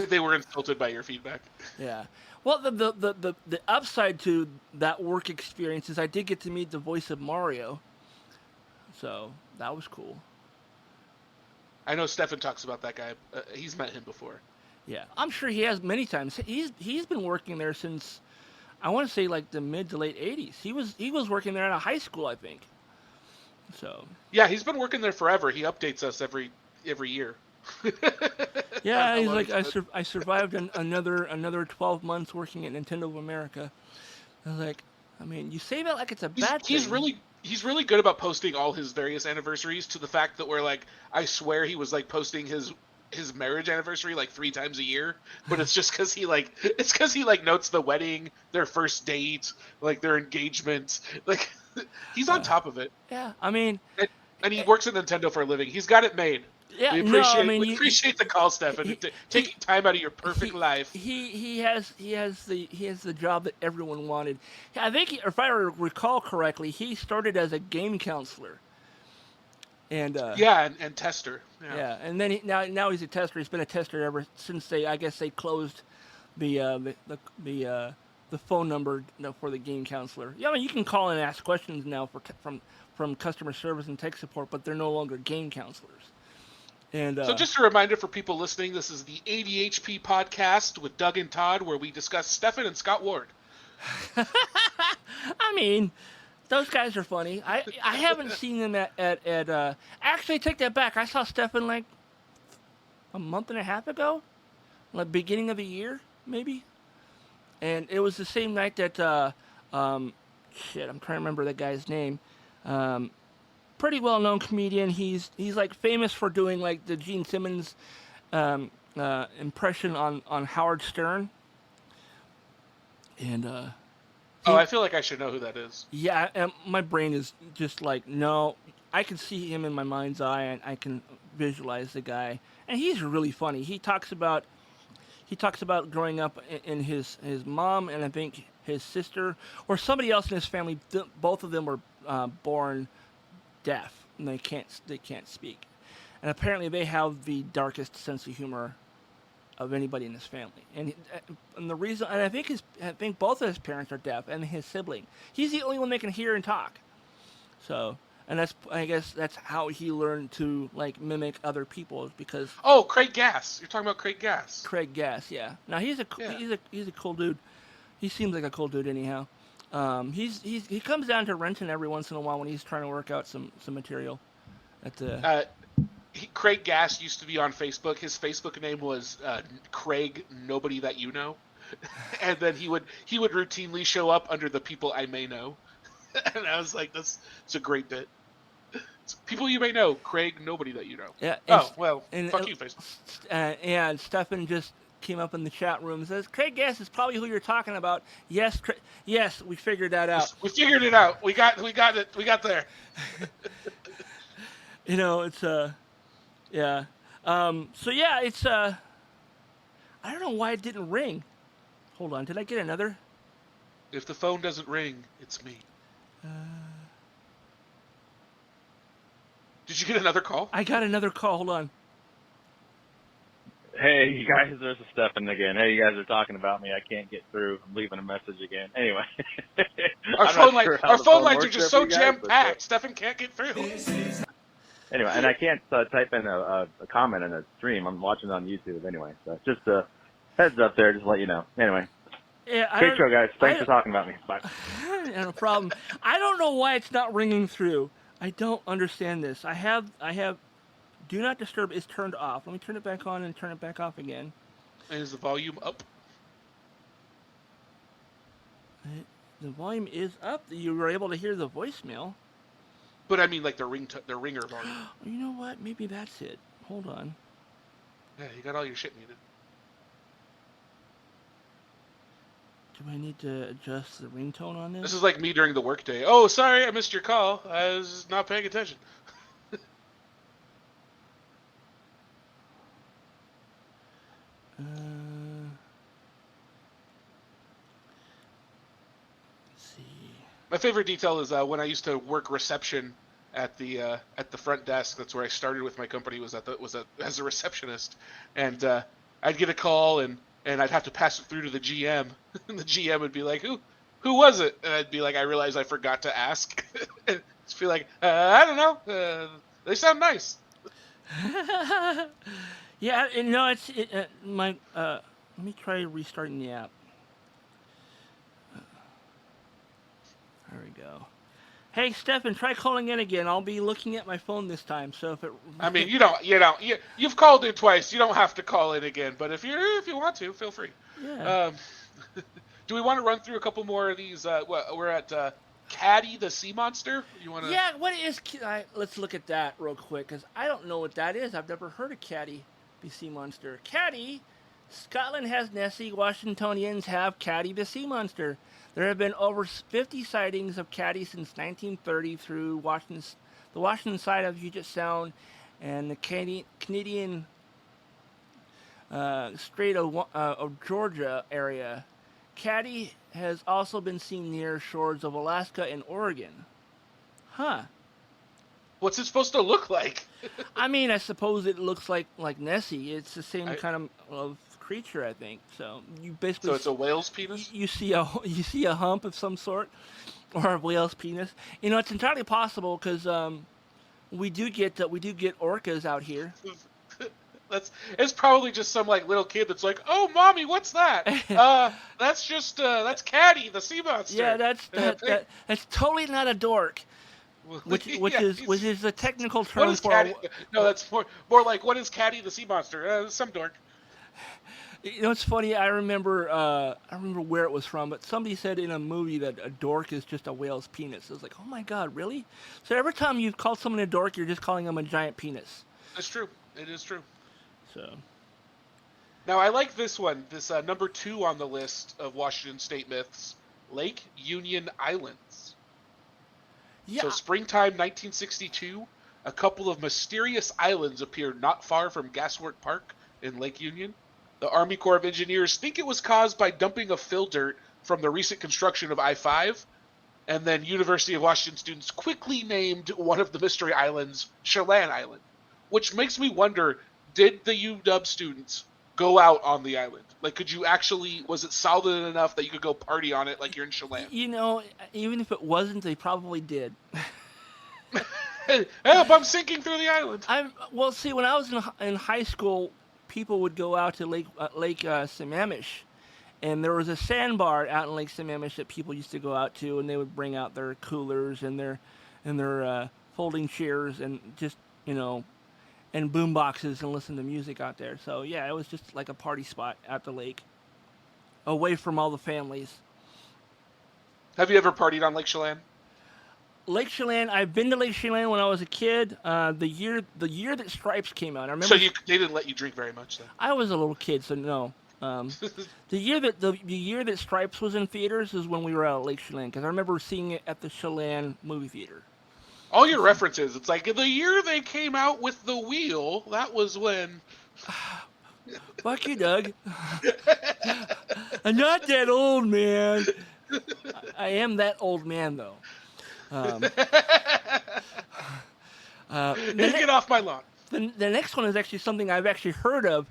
They were insulted by your feedback. Yeah. Well, the upside to that work experience is I did get to meet the voice of Mario. So that was cool. I know Stefan talks about that guy. He's met him before. Yeah, I'm sure he has many times. He's been working there since I want to say like the mid to late '80s. He was working there out of high school, I think. So. Yeah, he's been working there forever. He updates us every year. Yeah, he's like I survived another 12 months working at Nintendo of America. I was like, I mean, you say that like it's a bad thing. He's really good about posting all his various anniversaries, to the fact that we're like, I swear he was like posting his marriage anniversary like 3 times a year, but it's just because he notes the wedding, their first date, like their engagement, like he's on top of it. Yeah, I mean, and he works at Nintendo for a living. He's got it made. Yeah, we appreciate the call, Stefan, taking time out of your perfect life. He has the job that everyone wanted. I think, if I recall correctly, he started as a game counselor. And and tester. Yeah, and then now he's a tester. He's been a tester ever since they closed the phone number for the game counselor. Yeah, I mean, you can call and ask questions now from customer service and tech support, but they're no longer game counselors. And so just a reminder for people listening, this is the ADHP podcast with Doug and Todd, where we discuss Stefan and Scott Ward. I mean, those guys are funny. I haven't seen them at actually, take that back. I saw Stefan like a month and a half ago, like beginning of the year, maybe. And it was the same night that, I'm trying to remember that guy's name. Pretty well-known comedian. He's like famous for doing like the Gene Simmons impression on Howard Stern. And I feel like I should know who that is. Yeah, and my brain is just like, no, I can see him in my mind's eye, and I can visualize the guy, and he's really funny. He talks about growing up in his mom and I think his sister or somebody else in his family. Both of them were born deaf and they can't speak, and apparently they have the darkest sense of humor of anybody in his family. And the reason, and I think both of his parents are deaf, and his sibling. He's the only one that can hear and talk. So, and I guess that's how he learned to like mimic other people, because. Oh, Craig Gass. You're talking about Craig Gass. Craig Gass, yeah. Now he's a cool dude. He seems like a cool dude anyhow. He comes down to Renton every once in a while when he's trying to work out some material. At the. Craig Gass used to be on Facebook. His Facebook name was Craig Nobody That You Know, and then he would routinely show up under the People I May Know, and I was like, "That's a great bit." It's people you may know, Craig Nobody That You Know. Yeah. Fuck you, Facebook. And Stefan just came up in the chat room and says, "Craig Gass is probably who you're talking about." Yes, yes, we figured that out. We figured it out. We got it. We got there. You know, it's yeah. So yeah, it's I don't know why it didn't ring. Hold on, did I get another? If the phone doesn't ring, it's me. Did you get another call? I got another call. Hold on. Hey, you guys, there's Stefan again. Hey, you guys are talking about me. I can't get through. I'm leaving a message again. Anyway. Our phone lines are works just there so for you guys, jam-packed. Stefan can't get through. Anyway, and I can't type in a comment in a stream. I'm watching it on YouTube anyway. So just a heads up there, just to let you know. Anyway. Yeah, Great show, guys. Thanks for talking about me. Bye. No problem. I don't know why it's not ringing through. I don't understand this. I have Do Not Disturb is turned off. Let me turn it back on and turn it back off again. And is the volume up? The volume is up. You were able to hear the voicemail. But I mean, like the ringer volume. You know what? Maybe that's it. Hold on. Yeah, you got all your shit muted. Do I need to adjust the ringtone on this? This is like me during the workday. Oh, sorry, I missed your call. I was not paying attention. Let's see. My favorite detail is when I used to work reception at the front desk. That's where I started with my company. Was as a receptionist, and I'd get a call and I'd have to pass it through to the GM, and the GM would be like, "Who was it?" And I'd be like, "I realized I forgot to ask." Just be like, "I don't know. They sound nice." Yeah, no, it's my. Let me try restarting the app. There we go. Hey, Stefan, try calling in again. I'll be looking at my phone this time. So if it. I mean, you've called in twice. You don't have to call in again. But if you want to, feel free. Yeah. Do we want to run through a couple more of these? We're at Caddy the Sea Monster. You want to? Yeah. What is? Let's look at that real quick, because I don't know what that is. I've never heard of Caddy the Sea Monster. Caddy. Scotland has Nessie. Washingtonians have Caddy the Sea Monster. There have been over 50 sightings of Caddy since 1930 through the Washington side of Puget Sound and the Canadian Strait of Georgia area. Caddy has also been seen near shores of Alaska and Oregon. Huh. What's it supposed to look like? I mean, I suppose it looks like Nessie. It's the same kind of creature, I think. So you basically. So it's a whale's penis. You see a hump of some sort, or a whale's penis. You know, it's entirely possible because we do get orcas out here. It's probably just some like little kid that's like, "Oh, mommy, what's that?" That's Caddy the Sea Monster. Yeah, that's totally not a dork. Which is the technical term what is for Caddy? No, that's more like, what is Caddy the Sea Monster? Some dork. You know, it's funny. I remember where it was from, but somebody said in a movie that a dork is just a whale's penis. I was like, oh my god, really? So every time you call someone a dork, you're just calling them a giant penis. That's true. It is true. So. Now I like this one. This number 2 on the list of Washington State myths: Lake Union Islands. Yeah. So springtime 1962, a couple of mysterious islands appeared not far from Gaswork Park in Lake Union. The Army Corps of Engineers think it was caused by dumping of fill dirt from the recent construction of I-5, and then University of Washington students quickly named one of the mystery islands Chelan Island, which makes me wonder, did the UW students go out on the island? Like, was it solid enough that you could go party on it like you're in Chelan? You know, even if it wasn't, they probably did. Help, I'm sinking through the island. Well, see, when I was in high school, people would go out to Lake Sammamish, and there was a sandbar out in Lake Sammamish that people used to go out to, and they would bring out their coolers and their folding chairs and just, you know, and boom boxes and listen to music out there. So yeah, it was just like a party spot at the lake, away from all the families. Have you ever partied on Lake Chelan? Lake Chelan, I've been to Lake Chelan when I was a kid. The year that Stripes came out, I remember. So they didn't let you drink very much then? I was a little kid, so no. The year that Stripes was in theaters is when we were out at Lake Chelan, because I remember seeing it at the Chelan movie theater. All your references. It's like the year they came out with the wheel. That was when. Fuck you, Doug. I'm not that old, man. I am that old man, though. Get off my lawn. The next one is actually something I've actually heard of.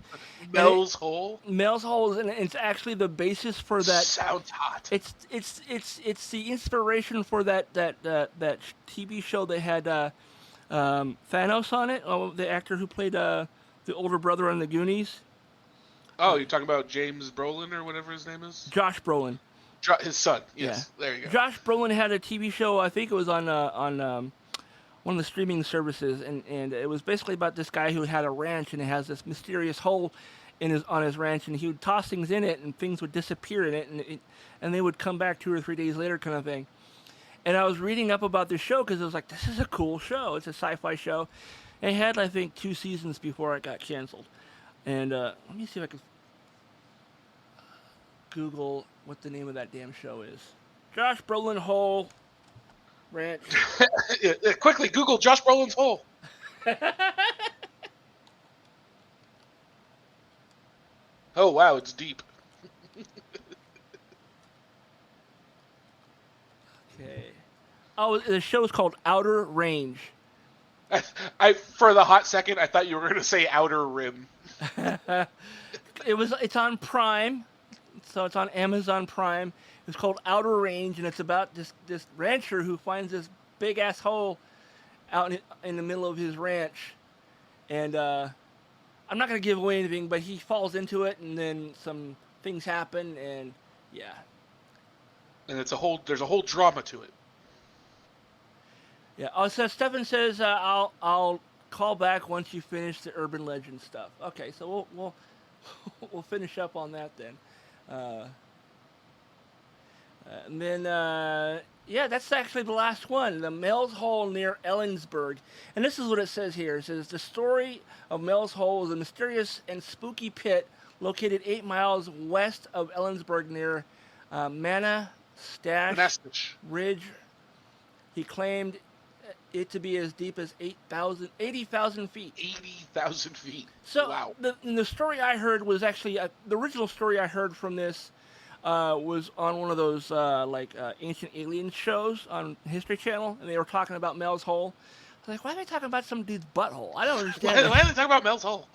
Mel's Hole. Mel's Hole, and it's actually the basis for that. Sounds hot. It's the inspiration for that TV show that had Thanos on it. Oh, the actor who played the older brother on the Goonies. Oh, you're talking about James Brolin or whatever his name is? Josh Brolin. His son. Yes. Yeah. There you go. Josh Brolin had a TV show. I think it was on one of the streaming services, and it was basically about this guy who had a ranch, and it has this mysterious hole on his ranch, and he would toss things in it, and things would disappear in it, and they would come back 2 or 3 days later, kind of thing. And I was reading up about this show because I was like, this is a cool show. It's a sci-fi show. And it had, I think, 2 seasons before it got canceled. And let me see if I can Google what the name of that damn show is. Josh Brolin Hole Ranch. Quickly, Google Josh Brolin's Hole. Oh, wow, it's deep. Okay. Oh, the show is called Outer Range. I for the hot second, I thought you were going to say Outer Rim. It's on Prime, so it's on Amazon Prime. It's called Outer Range, and it's about this rancher who finds this big ass hole out in the middle of his ranch, and I'm not going to give away anything, but he falls into it, and then some things happen, and yeah. And there's a whole drama to it. Yeah. Oh, so Stefan says I'll call back once you finish the urban legend stuff. Okay, so we'll finish up on that then. And then yeah, that's actually the last one. The Mel's Hole near Ellensburg, and this is what it says here. It says the story of Mel's Hole is a mysterious and spooky pit located 8 miles west of Ellensburg near Manastash Ridge. He claimed it to be as deep as 80,000 feet. 80,000 feet. So wow. The story I heard was actually the original story I heard from this was on one of those ancient alien shows on History Channel, and they were talking about Mel's Hole. I was like, why are they talking about some dude's butthole? I don't understand. Why are they talking about Mel's Hole?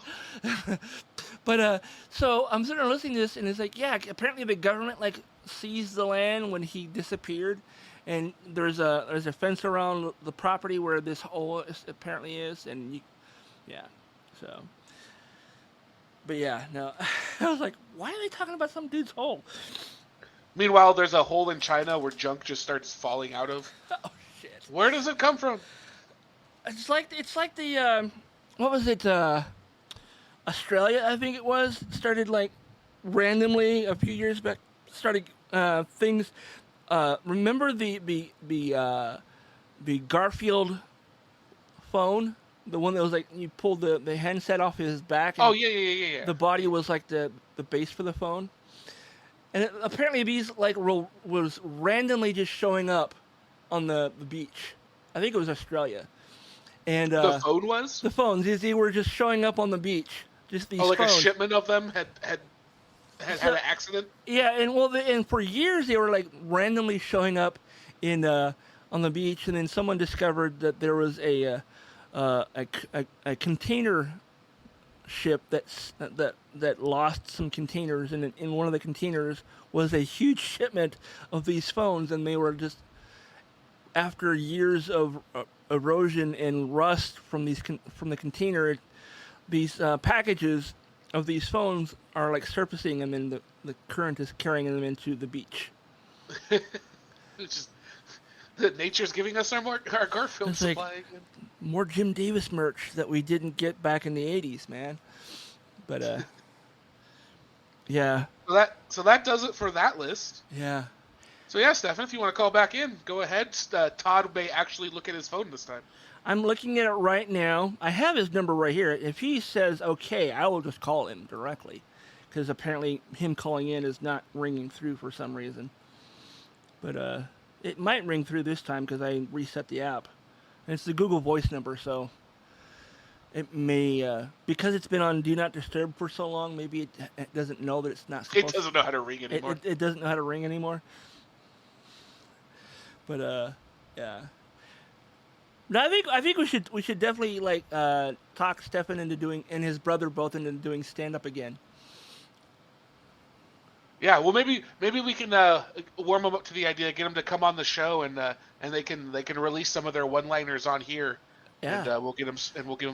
But so I'm sitting there listening to this, and it's like, yeah, apparently the government seized the land when he disappeared, and there's a fence around the property where this hole apparently is, and so. But yeah, no, I was like, why are they talking about some dude's hole? Meanwhile, there's a hole in China where junk just starts falling out of. Oh shit! Where does it come from? It's like the what was it? Australia, I think it was, started randomly a few years back. Started things. Remember the Garfield phone, the one that was you pulled the handset off his back. And yeah. The body was the base for the phone, and apparently these was randomly just showing up on the beach. I think it was Australia. And the phone was? The phones. They were just showing up on the beach. Just these phones. A shipment of them had an accident? Yeah, and for years they were randomly showing up on the beach, and then someone discovered that there was a container ship that lost some containers, and in one of the containers was a huge shipment of these phones, and they were just, after years of erosion and rust from the container, these packages of these phones are surfacing, and then the current is carrying them into the beach. It's just nature's giving us our Garfield supply again. More Jim Davis merch that we didn't get back in the 80s, man. But yeah. So that does it for that list. Yeah. So yeah, Stefan, if you want to call back in, go ahead. Todd may actually look at his phone this time. I'm looking at it right now. I have his number right here. If he says okay, I will just call him directly, because apparently him calling in is not ringing through for some reason. But it might ring through this time because I reset the app. And it's the Google Voice number, so it may because it's been on Do Not Disturb for so long. Maybe it doesn't know that it's not supposed. It doesn't know how to ring anymore. It doesn't know how to ring anymore. But yeah. No, I think we should definitely like talk Stefan into doing and his brother both into doing stand up again. Yeah, well, maybe we can warm them up to the idea, get them to come on the show, and they can release some of their one-liners on here. Yeah. And we'll give them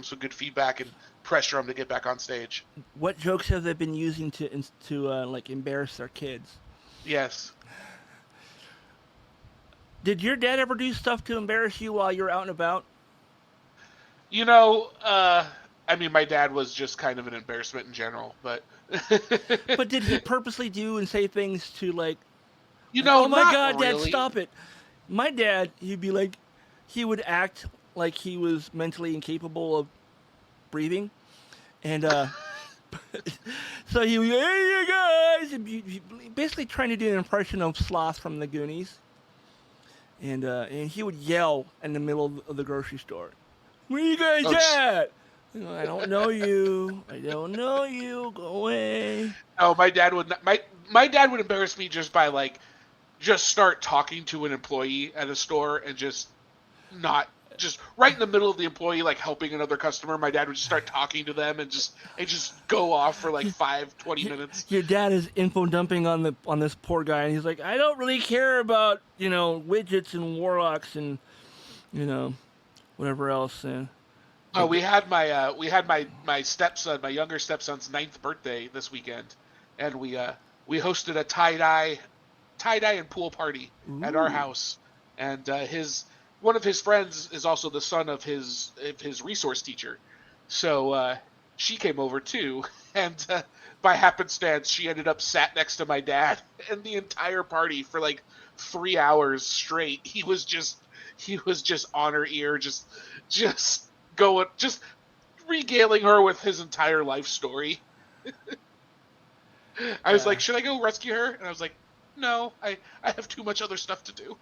some good feedback and pressure them to get back on stage. What jokes have they been using to like embarrass their kids? Yes. Did your dad ever do stuff to embarrass you while you're out and about? You know, I mean, my dad was just kind of an embarrassment in general, but. But did he purposely do and say things to like? You know, oh my not God, Dad, really. stop it! My dad, he'd be like, he would act like he was mentally incapable of breathing, and so he would, hey, you guys, and basically trying to do an impression of Sloth from the Goonies, and he would yell in the middle of the grocery store, "Where you guys at? I don't know you. I don't know you. Go away." Oh, my dad would not, my dad would embarrass me just by like just start talking to an employee at a store and just right in the middle of the employee like helping another customer. My dad would just start talking to them and just go off for like 20 minutes. Your dad is info dumping on this poor guy, and he's like, I don't really care about widgets and warlocks and whatever else. Oh, we had my stepson, my younger stepson's 9th birthday this weekend, and we hosted a tie-dye and pool party at our house, and one of his friends is also the son of his resource teacher, so she came over too, and by happenstance she ended up sat next to my dad, and the entire party for like 3 hours straight he was just on her ear, just regaling her with his entire life story. I was like, should I go rescue her? And I was like, no, I have too much other stuff to do.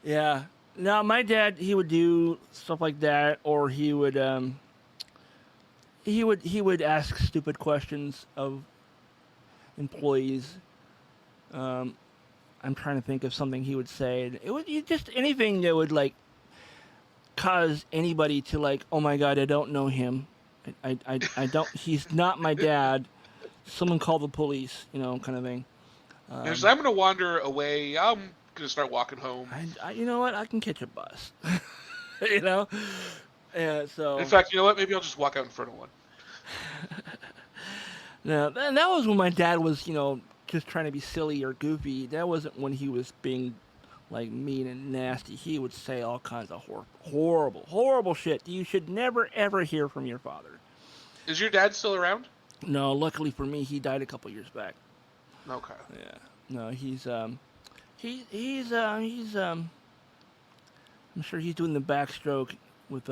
Yeah. No, my dad, he would do stuff like that, or he would ask stupid questions of employees. I'm trying to think of something he would say. It would just anything that would like cause anybody to like, oh my God, I don't know him. I don't. He's not my dad. Someone call the police, kind of thing. I'm going to wander away. I'm going to start walking home. You know what? I can catch a bus. Yeah. So. In fact, you know what? Maybe I'll just walk out in front of one. No, that was when my dad was, just trying to be silly or goofy. That wasn't when he was being like mean and nasty. He would say all kinds of horrible shit. You should never ever hear from your father. Is your dad still around? No, luckily for me, he died a couple years back. Okay. Yeah. No, he's I'm sure he's doing the backstroke with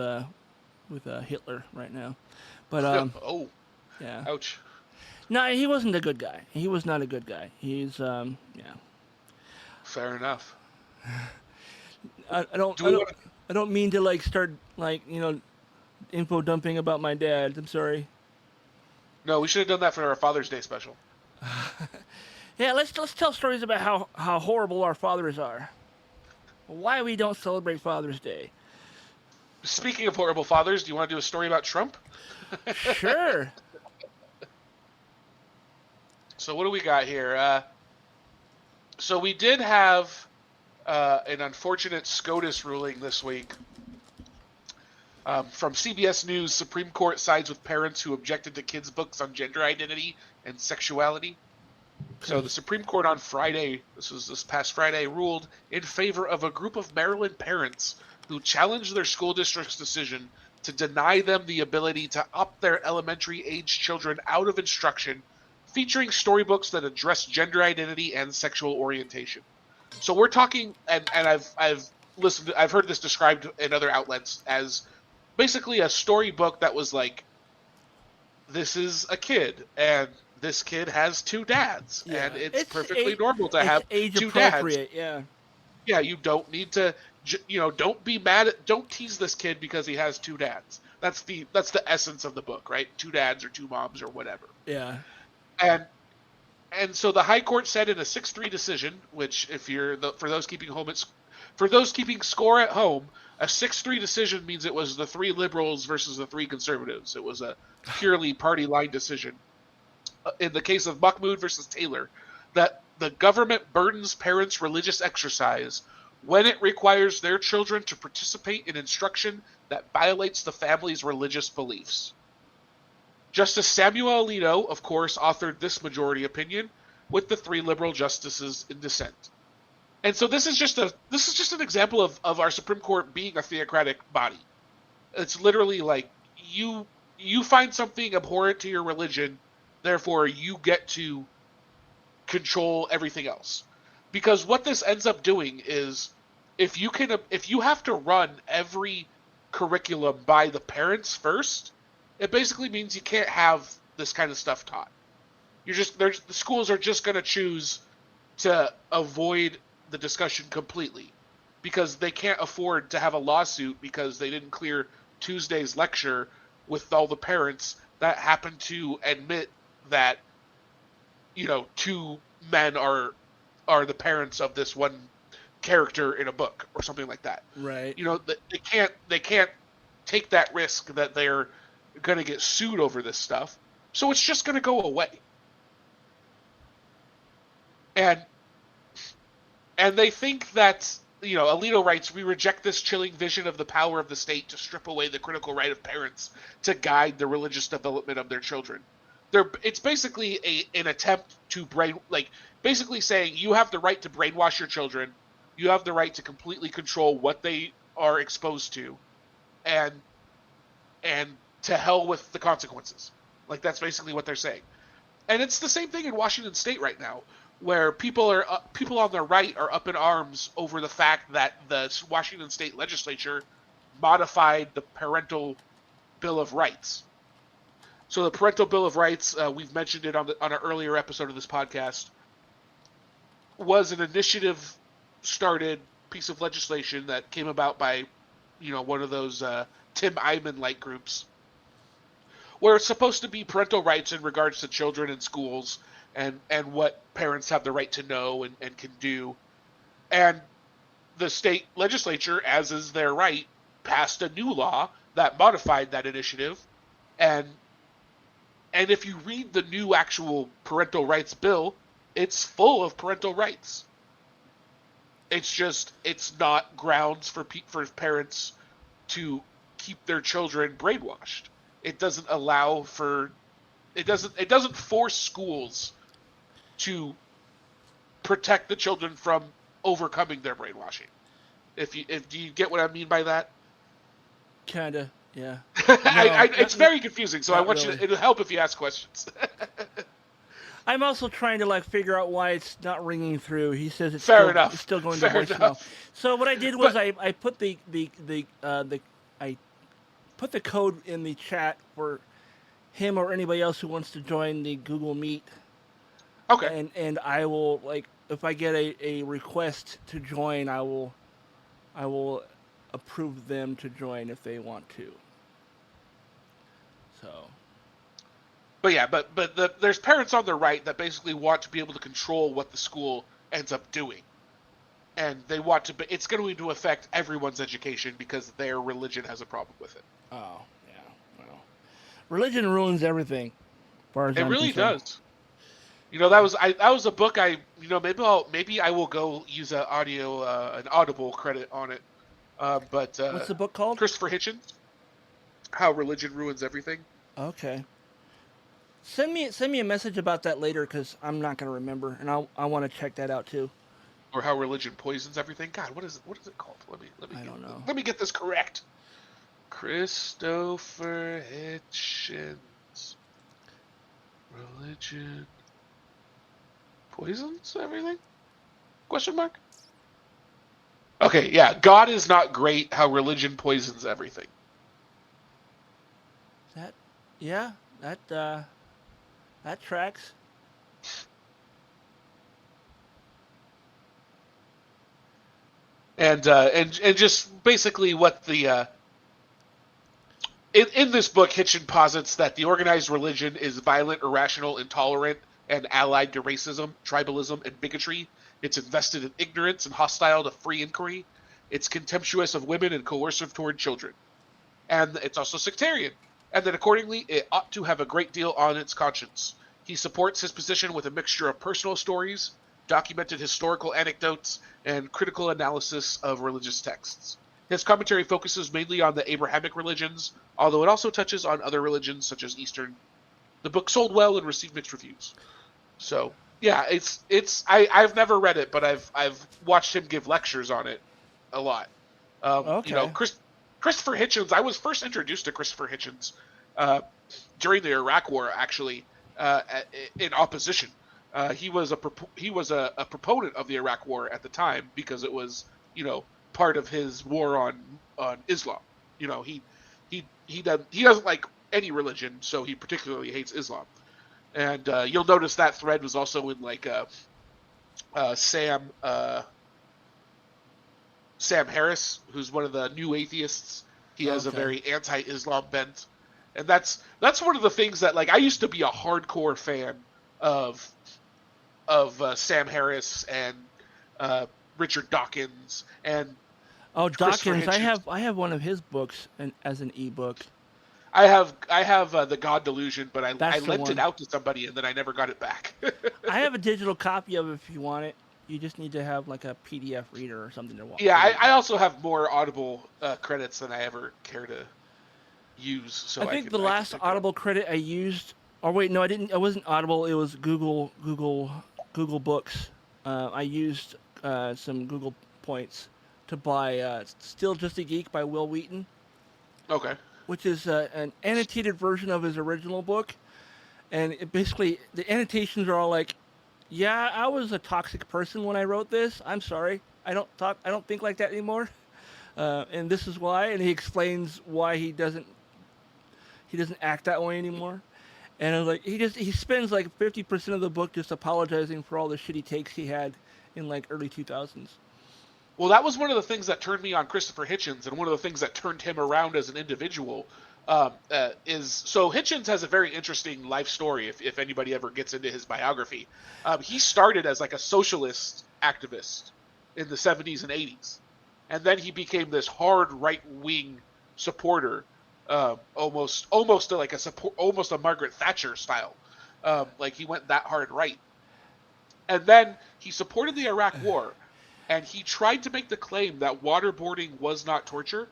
Hitler right now. But oh. Yeah. Ouch. No, he wasn't a good guy. He was not a good guy. He's yeah. Fair enough. I don't mean to like start like info dumping about my dad. I'm sorry. No, we should have done that for our Father's Day special. Yeah, let's tell stories about how horrible our fathers are. Why we don't celebrate Father's Day. Speaking of horrible fathers, do you want to do a story about Trump? Sure. So what do we got here? So we did have an unfortunate SCOTUS ruling this week. From CBS News, Supreme Court sides with parents who objected to kids' books on gender identity and sexuality. So the Supreme Court on Friday, this past Friday, ruled in favor of a group of Maryland parents who challenged their school district's decision to deny them the ability to opt their elementary-age children out of instruction featuring storybooks that address gender identity and sexual orientation. So we're talking, and I've heard this described in other outlets as basically a storybook that was like, this is a kid, and this kid has two dads, and it's perfectly normal to have age two dads. Yeah. Yeah, you don't need to, don't be mad don't tease this kid because he has two dads. That's the essence of the book, right? Two dads or two moms or whatever. Yeah. And so the High Court said in a 6-3 decision, which if you're for those keeping score at home, a 6-3 decision means it was the 3 liberals versus the 3 conservatives. It was a purely party line decision. In the case of Mahmoud versus Taylor, that the government burdens parents' religious exercise when it requires their children to participate in instruction that violates the family's religious beliefs. Justice Samuel Alito, of course, authored this majority opinion with the 3 liberal justices in dissent. And so this is just an example of our Supreme Court being a theocratic body. It's literally like you find something abhorrent to your religion, therefore you get to control everything else. Because what this ends up doing is if you have to run every curriculum by the parents first, it basically means you can't have this kind of stuff taught. The schools are just going to choose to avoid the discussion completely because they can't afford to have a lawsuit because they didn't clear Tuesday's lecture with all the parents that happen to admit that, 2 men are the parents of this one character in a book or something like that. Right. They can't take that risk that they're going to get sued over this stuff. So it's just going to go away. And they think that, Alito writes, we reject this chilling vision of the power of the state to strip away the critical right of parents to guide the religious development of their children. It's basically an attempt to basically saying you have the right to brainwash your children. You have the right to completely control what they are exposed to. And to hell with the consequences. Like, that's basically what they're saying. And it's the same thing in Washington State right now, where people on the right are up in arms over the fact that the Washington State legislature modified the Parental Bill of Rights. So the Parental Bill of Rights, we've mentioned it on an earlier episode of this podcast, was an initiative started piece of legislation that came about by, one of those Tim Eyman-like groups, where it's supposed to be parental rights in regards to children in schools and what parents have the right to know and can do. And the state legislature, as is their right, passed a new law that modified that initiative. And if you read the new actual parental rights bill, it's full of parental rights. It's not grounds for parents to keep their children brainwashed. It doesn't allow for it doesn't force schools to protect the children from overcoming their brainwashing. Do you get what I mean by that? Kinda, yeah. It's very confusing, so I want really. you to. It'll help if you ask questions. I'm also trying to figure out why it's not ringing through. He says it's Fair still going Fair to voicemail. enough. So what I did was I put I put the code in the chat for him or anybody else who wants to join the Google Meet. Okay. And I will if I get a request to join, I will approve them to join if they want to. So. But yeah, but there's parents on the right that basically want to be able to control what the school ends up doing, and they want to. It's going to affect everyone's education because their religion has a problem with it. Oh yeah, well, religion ruins everything. As far as it I'm really concerned. does. That was a book maybe I will go use an Audible credit on it. But what's the book called? Christopher Hitchens, How Religion Ruins Everything. Okay. Send me a message about that later because I'm not going to remember, and I want to check that out too. Or How Religion Poisons Everything. God, what is it called? Let me I don't know. Let me get this correct. Christopher Hitchens. Religion poisons everything? Question mark? Okay, yeah. God is not great. How religion poisons everything. That tracks. and just basically what the in this book, Hitchin posits that the organized religion is violent, irrational, intolerant, and allied to racism, tribalism, and bigotry. It's invested in ignorance and hostile to free inquiry. It's contemptuous of women and coercive toward children. And it's also sectarian. And that accordingly, it ought to have a great deal on its conscience. He supports his position with a mixture of personal stories, documented historical anecdotes, and critical analysis of religious texts. His commentary focuses mainly on the Abrahamic religions, although it also touches on other religions such as Eastern. The book sold well and received mixed reviews. So yeah, I've never read it, but I've watched him give lectures on it a lot. Okay. You know, Christopher Hitchens. I was first introduced to Christopher Hitchens during the Iraq War, actually, in opposition. He was a proponent of the Iraq War at the time because it was, you know, part of his war on Islam. You know, he doesn't like any religion, so he particularly hates Islam. And you'll notice that thread was also in like Sam Harris, who's one of the new atheists. He has a very anti-Islam bent, and that's one of the things that, like, I used to be a hardcore fan of Sam Harris and Richard Dawkins and Dawkins. I have one of his books as an ebook. I have The God Delusion, but I That's the lent one. it out to somebody and then I never got it back. I have a digital copy of it if you want it. You just need to have like a PDF reader or something to watch. Yeah, I also have more Audible credits than I ever care to use. So I think the last Audible credit I used, or wait, no, I didn't. It wasn't Audible. It was Google Books. I used some Google points to buy "Still Just a Geek" by Will Wheaton. Okay. Which is an annotated version of his original book, and it basically the annotations are all like, "Yeah, I was a toxic person when I wrote this. I'm sorry. I don't think like that anymore, and this is why." And he explains why he doesn't act that way anymore. And I was like, he spends like 50% of the book just apologizing for all the shitty takes he had in like early 2000s. Well, that was one of the things that turned me on Christopher Hitchens, and one of the things that turned him around as an individual so Hitchens has a very interesting life story. If anybody ever gets into his biography, he started as like a socialist activist in the 70s and 80s, and then he became this hard right-wing supporter, almost like almost a Margaret Thatcher style. Like he went that hard right, and then he supported the Iraq War. And he tried to make the claim that waterboarding was not torture.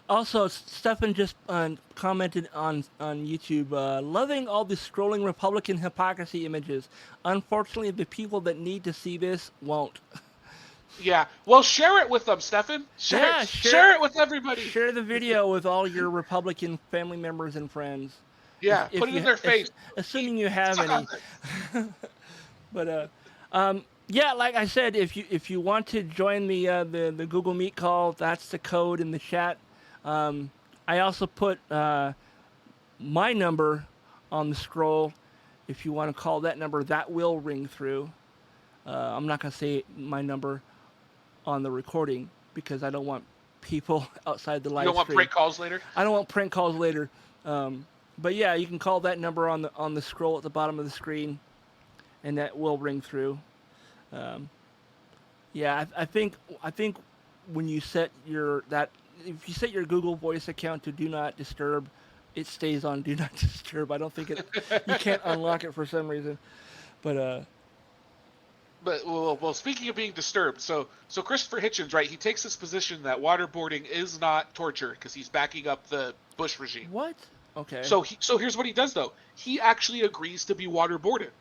Also, Stefan just commented on YouTube, loving all the scrolling Republican hypocrisy images. Unfortunately, the people that need to see this won't. Yeah. Well, share it with them, Stefan. Share it with everybody. Share the video with all your Republican family members and friends. Yeah, put it in their face. Assuming you have any. But, yeah, like I said, if you want to join the Google Meet call, that's the code in the chat. I also put my number on the scroll. If you want to call that number, that will ring through. I'm not going to say my number on the recording because I don't want people outside the live stream. You don't want prank calls later? I don't want prank calls later. But yeah, you can call that number on the scroll at the bottom of the screen, and that will ring through. Yeah, I think when you set if you set your Google Voice account to Do Not Disturb, it stays on Do Not Disturb. I don't think you can't unlock it for some reason. But well, speaking of being disturbed, so Christopher Hitchens, right? He takes this position that waterboarding is not torture because he's backing up the Bush regime. What? Okay. So here's what he does though. He actually agrees to be waterboarded.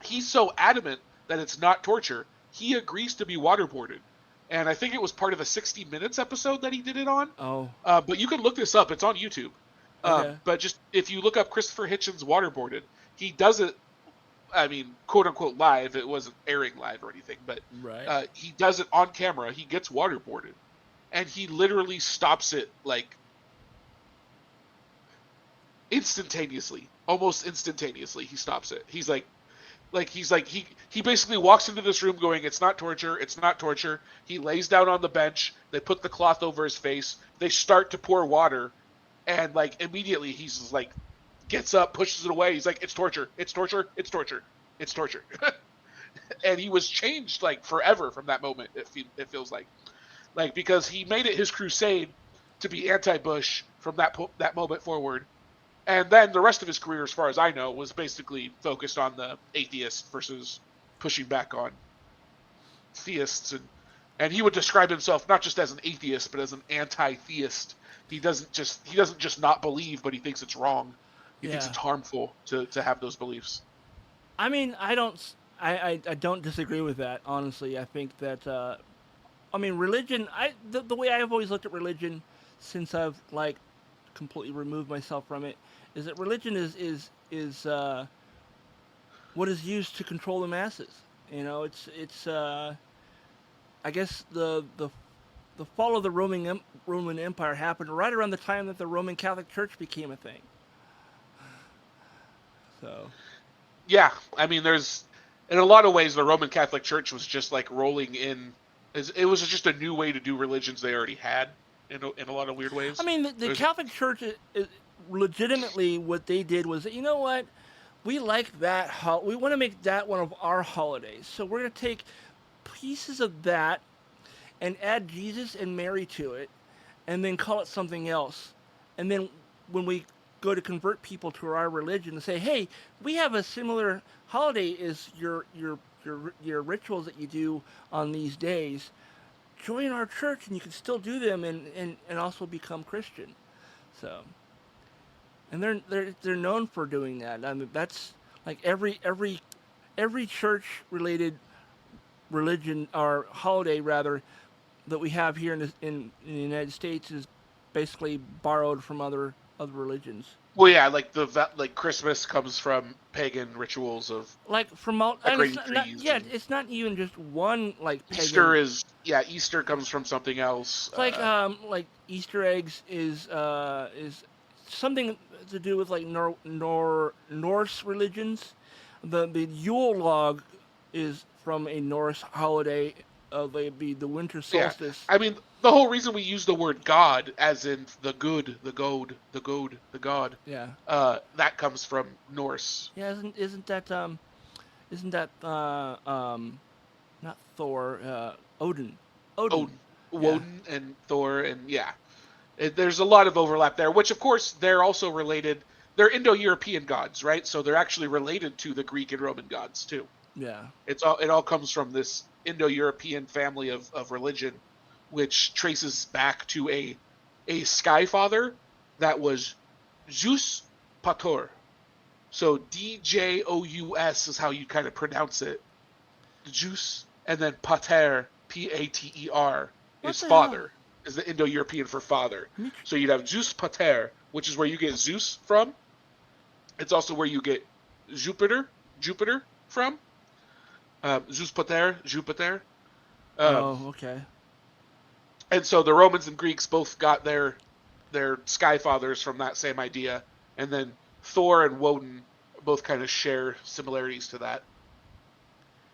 He's so adamant that it's not torture, he agrees to be waterboarded. And I think it was part of a 60 Minutes episode that he did it on. Oh. But you can look this up. It's on YouTube. Okay. But just if you look up Christopher Hitchens waterboarded, he does it, I mean, quote unquote live. It wasn't airing live or anything, but right. He does it on camera. He gets waterboarded. And he literally stops it like instantaneously. Almost instantaneously, he stops it. He's like, Like he basically walks into this room going, "It's not torture. It's not torture." He lays down on the bench. They put the cloth over his face. They start to pour water, and like immediately he's like, gets up, pushes it away. He's like, "It's torture. It's torture. It's torture. It's torture." And he was changed like forever from that moment. It feels like because he made it his crusade to be anti-Bush from that moment forward. And then the rest of his career, as far as I know, was basically focused on the atheists versus pushing back on theists. And he would describe himself not just as an atheist, but as an anti-theist. He doesn't just not believe, but he thinks it's wrong. He thinks it's harmful to have those beliefs. I mean, I don't disagree with that, honestly. I think that, religion, the way I've always looked at religion since I've, like, completely removed myself from it, is that religion is what is used to control the masses. You know, it's I guess the fall of the Roman Empire happened right around the time that the Roman Catholic Church became a thing. So, yeah, I mean, there's in a lot of ways the Roman Catholic Church was just like rolling in. It was just a new way to do religions they already had in a lot of weird ways. I mean, the Catholic Church is legitimately what they did was, you know what, we like that. We want to make that one of our holidays, so we're going to take pieces of that and add Jesus and Mary to it, and then call it something else. And then when we go to convert people to our religion and say, hey, we have a similar holiday as your rituals that you do on these days, join our church and you can still do them and also become Christian. So, and they're known for doing that. I mean, that's like every church related religion or holiday rather that we have here in the United States is basically borrowed from other religions. Well, yeah, like Christmas comes from pagan rituals of like from all. It's not even just one like. Pagan. Easter comes from something else. Like Easter eggs is something to do with like Norse religions. The Yule log is from a Norse holiday. The winter solstice. Yeah. I mean, the whole reason we use the word God, as in the good, the god. Yeah. That comes from Norse. Yeah, isn't that not Thor? Odin. Woden and Thor, and yeah, there's a lot of overlap there. Which, of course, they're also related. They're Indo-European gods, right? So they're actually related to the Greek and Roman gods too. Yeah. It all comes from this Indo-European family of religion, which traces back to a sky father that was Zeus Pater. So Djous is how you kind of pronounce it. Zeus, and then Pater, Pater, is father, is the Indo-European for father. So you'd have Zeus Pater, which is where you get Zeus from. It's also where you get Jupiter from. Zeus Pater, Jupiter. Okay. And so the Romans and Greeks both got their sky fathers from that same idea, and then Thor and Woden both kind of share similarities to that.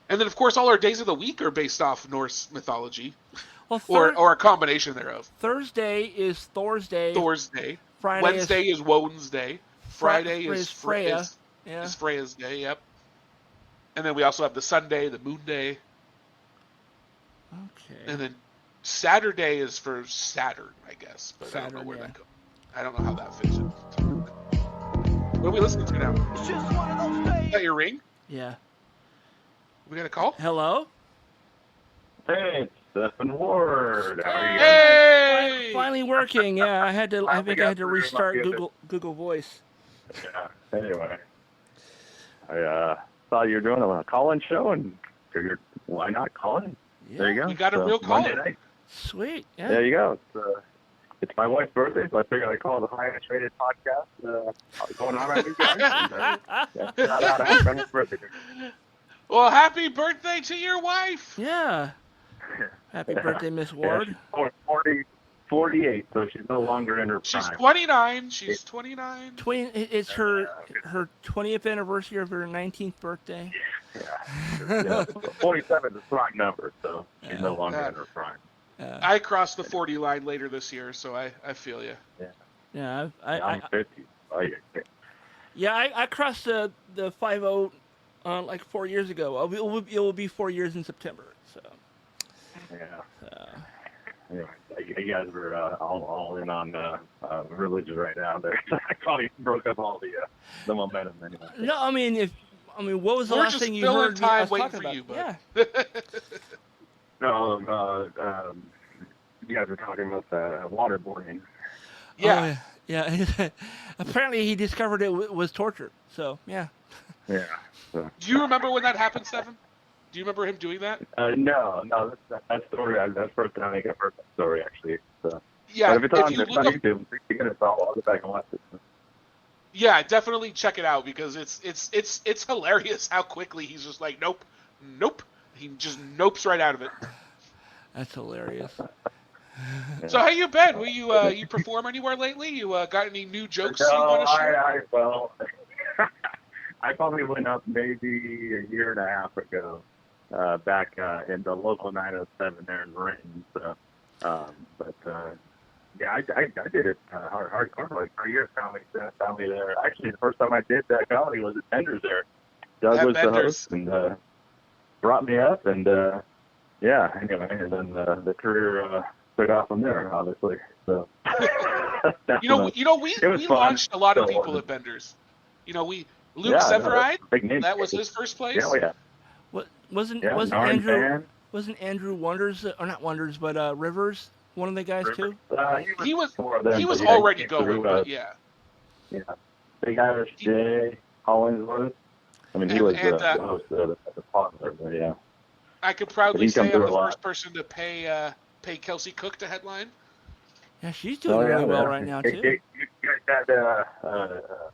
And then, of course, all our days of the week are based off Norse mythology, or a combination thereof. Thursday is Thor's day. Friday Wednesday is Woden's day. Friday is Freya. Is Freya's day. Yep. And then we also have the Sunday, the Moon Day. Okay. And then Saturday is for Saturn, I guess. But Saturn, I don't know where that goes. I don't know how that fits in. What are we listening to now? Is that your ring? Yeah. We got a call? Hello? Hey, it's Stephen Ward. How are you? Hey! Finally working. Yeah, I think I had to restart Google Voice. Yeah. Anyway, I saw you were doing a call-in show and figured, why not call in? Yeah. There you go. We got a real caller. Sweet. Yeah. There you go. It's my wife's birthday, so I figured I'd call it the highest rated podcast going on right now. Shout out, happy birthday. Well, happy birthday to your wife. Yeah. Happy birthday, Miss Ward. Yeah, 48, so she's no longer in her prime. She's 29. She's 29. It's her 20th anniversary of her 19th birthday. Yeah. 47 is a strong number, so she's no longer in her prime. I crossed the 40 line later this year, so I feel you. Yeah, I'm 50. Oh, yeah. I crossed the 50 like 4 years ago. It will be 4 years in September. So Anyway, you guys were all in on religion right now. There, I probably broke up all the momentum anyway. no, I mean what was the We're last just thing you filling heard time us waiting talking for about? you, bud. Yeah. No, you guys were talking about waterboarding. Yeah. Oh, yeah. Apparently, he discovered it was torture. So yeah. Yeah. So. Do you remember when that happened, Stephen? Do you remember him doing that? No, that story. That's the first time I think I've heard that story actually. So. Yeah. But if it's on, you it's look on up, YouTube, you can I'll go back and watch it. yeah, definitely check it out because it's hilarious how quickly he's just like, nope. He just nopes right out of it. That's hilarious. So how you been? Will you perform anywhere lately? You got any new jokes you want to share? Well, I probably went up maybe a year and a half ago, back in the local 907 there in Renton. So, yeah, I did it hardcore like 3 years comedy there. Actually, the first time I did that comedy was at Bender's there. Doug At was Bender's. the host and brought me up, and yeah, anyway, and then the career took off from there, obviously. So, we launched a lot of people at Bender's. Luke Severide, big name. that was his first place. Yeah. Wasn't Narn Andrew Fan. wasn't Andrew Wonders or not Wonders but Rivers one of the guys too? He was he was already going, but yeah. Yeah, Big Irish Jay Hollingsworth. I mean, he was the host of the partner, but yeah. I could proudly He's come say I'm through the a lot. first person to pay Kelsey Cook to headline. Yeah, she's doing really well right now too. You guys had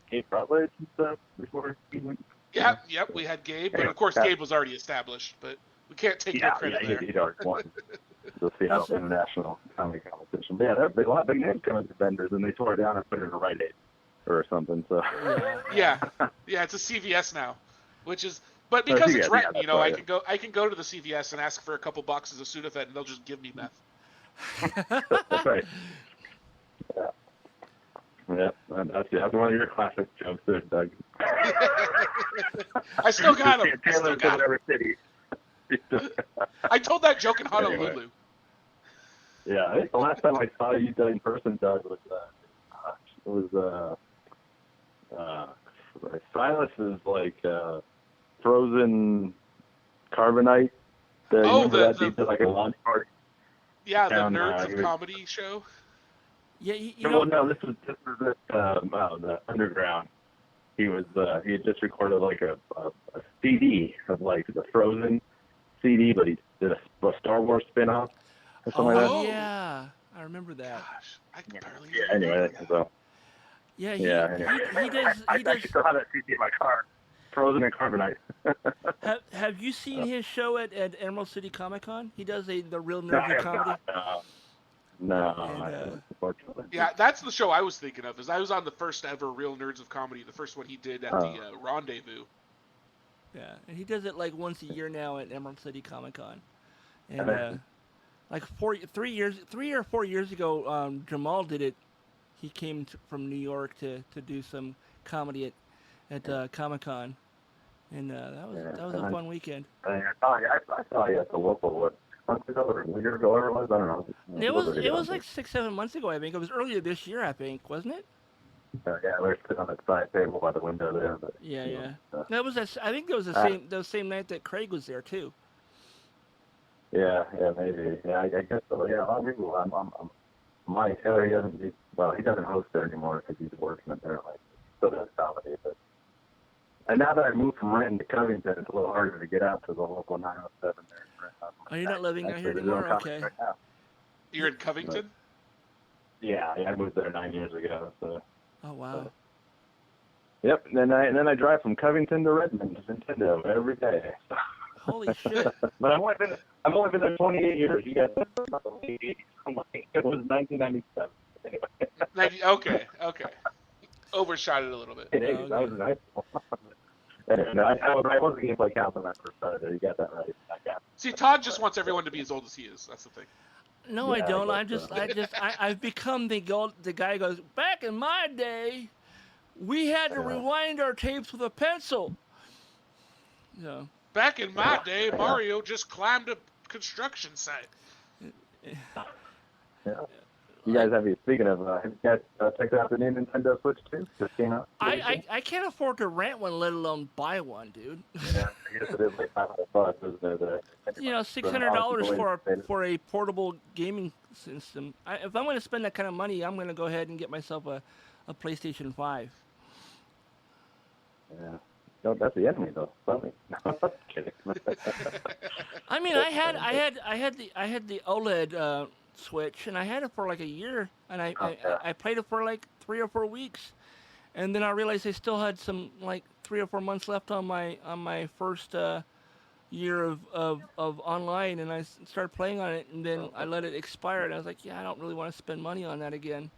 Kate Rutledge and stuff before he went. Yep, we had Gabe, but of course Gabe was already established, but we can't take no credit there. He'd already won the Seattle International Comedy Competition. But yeah, there were a lot of big names coming to Vendors, and they tore it down and put it in a Rite Aid or something. So yeah, it's a CVS now, which is. But because it's Renton, I can go to the CVS and ask for a couple boxes of Sudafed, and they'll just give me meth. That's right. Yeah, that's one of your classic jokes there, Doug. I still got him. Taylor to whatever city. I told that joke in Honolulu. Anyway. Yeah, I think the last time I saw you in person, Doug, was Silas's frozen carbonite. That he did like a launch party. Yeah, the down, Nerds of Comedy show. Yeah, no, this was at the Underground. He had just recorded like a CD of like the Frozen CD, but he did a Star Wars spin-off or something like that. Yeah, I remember that. Gosh, I can barely. Yeah. Anyway, so. Yeah, He does. I actually still have that CD in my car. Frozen and carbonite. Have you seen his show at Emerald City Comic Con? He does the Real Nerds of Comedy. No, unfortunately. Yeah, that's the show I was thinking of. I was on the first ever Real Nerds of Comedy, the first one he did at the Rendezvous. Yeah, and he does it like once a year now at Emerald City Comic Con. And like 3 or 4 years ago, Jamal did it. He came from New York to do some comedy at Comic Con, and that was a fun weekend. I saw you at the local one. Months ago or a year ago, whatever it was, I don't know. It was like 6-7 months ago, I think. It was earlier this year, I think, wasn't it? Yeah, we were sitting on that side table by the window there. But, Yeah. That was I think it was the same night that Craig was there too. Yeah, maybe. Yeah, I guess so. Yeah, a lot of people. Mike Taylor, he doesn't host there anymore because he's working apparently. Still does comedy, but. And now that I moved from Renton to Covington, it's a little harder to get out to the local 907 there. Oh, you're not living out here anymore? Okay. Right now. You're in Covington? Yeah, I moved there 9 years ago. So. Oh wow. Yep, and then I drive from Covington to Redmond to Nintendo every day. Holy shit! But I've only been there 28 years. You guys, it was 1997. Anyway. Okay. Overshot it a little bit. That was nice. Anyway, no, I was a gameplay counselor when I first started. You got that right. I got See, Todd just wants everyone to be as old as he is. That's the thing. No, Yeah, I don't. I guess I've become the guy who goes, back in my day, we had to rewind our tapes with a pencil. So, Back in my day, Mario just climbed a construction site. Yeah. You guys speaking of, have you guys checked out the new Nintendo Switch 2? Just came out. I can't afford to rent one, let alone buy one, dude. Yeah, I guess it is like $500, isn't it? $600 for a portable gaming system. If I'm going to spend that kind of money, I'm going to go ahead and get myself a PlayStation 5. Yeah. No, that's the enemy though. Funny. No, I'm kidding. I mean, I had the OLED Switch, and I had it for like a year, and I played it for like 3 or 4 weeks, and then I realized I still had some like 3 or 4 months left on my first year of online, and I started playing on it, and then I let it expire, and I was like, yeah, I don't really want to spend money on that again.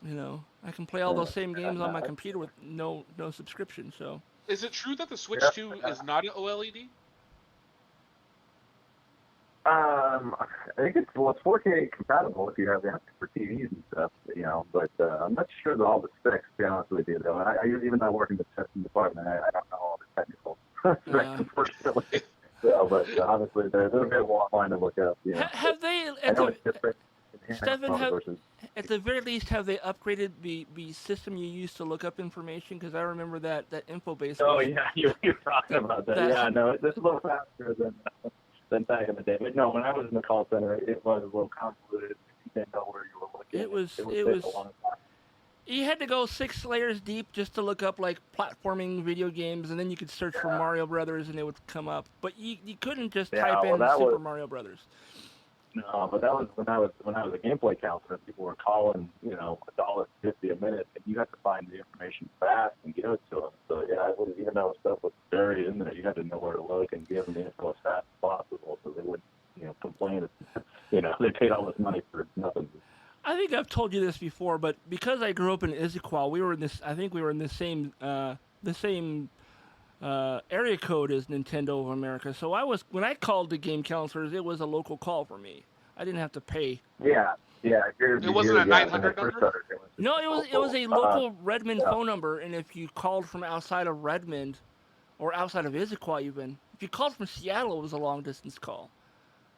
You know, I can play all those same games on my computer with no subscription. So. Is it true that the Switch 2 is not an OLED? I think it's 4K compatible if you have the option for TVs and stuff, you know. But I'm not sure that all the specs. To be honest with you, though, I even though I work in the testing department, I don't know all the technical specs, unfortunately. So, but obviously, there's a bit of a line to look up. You know. Have they? Stephen, at the very least, have they upgraded the system you used to look up information? Because I remember that info base. Oh yeah, you're talking about that. Yeah, no, it's a little faster than back in the day. But no, when I was in the call center, it was a little convoluted. You didn't know where you were looking. It was. A long time. You had to go 6 layers deep just to look up like platforming video games, and then you could search for Mario Brothers, and it would come up. But you couldn't just type in Super Mario Brothers. No, but that was when I was a gameplay counselor. People were calling, $1.50 a minute, and you had to find the information fast and give it to them. So yeah, even though stuff was buried in there, you had to know where to look and give them the info as fast as possible, so they wouldn't, complain. They paid all this money for nothing. I think I've told you this before, but because I grew up in Issaquah, we were in the same area code as Nintendo of America. So when I called the game counselors, it was a local call for me. I didn't have to pay. Yeah. It wasn't a 900 number? No, it was a local Redmond phone number, and if you called from outside of Redmond, or outside of Issaquah even, if you called from Seattle, it was a long-distance call.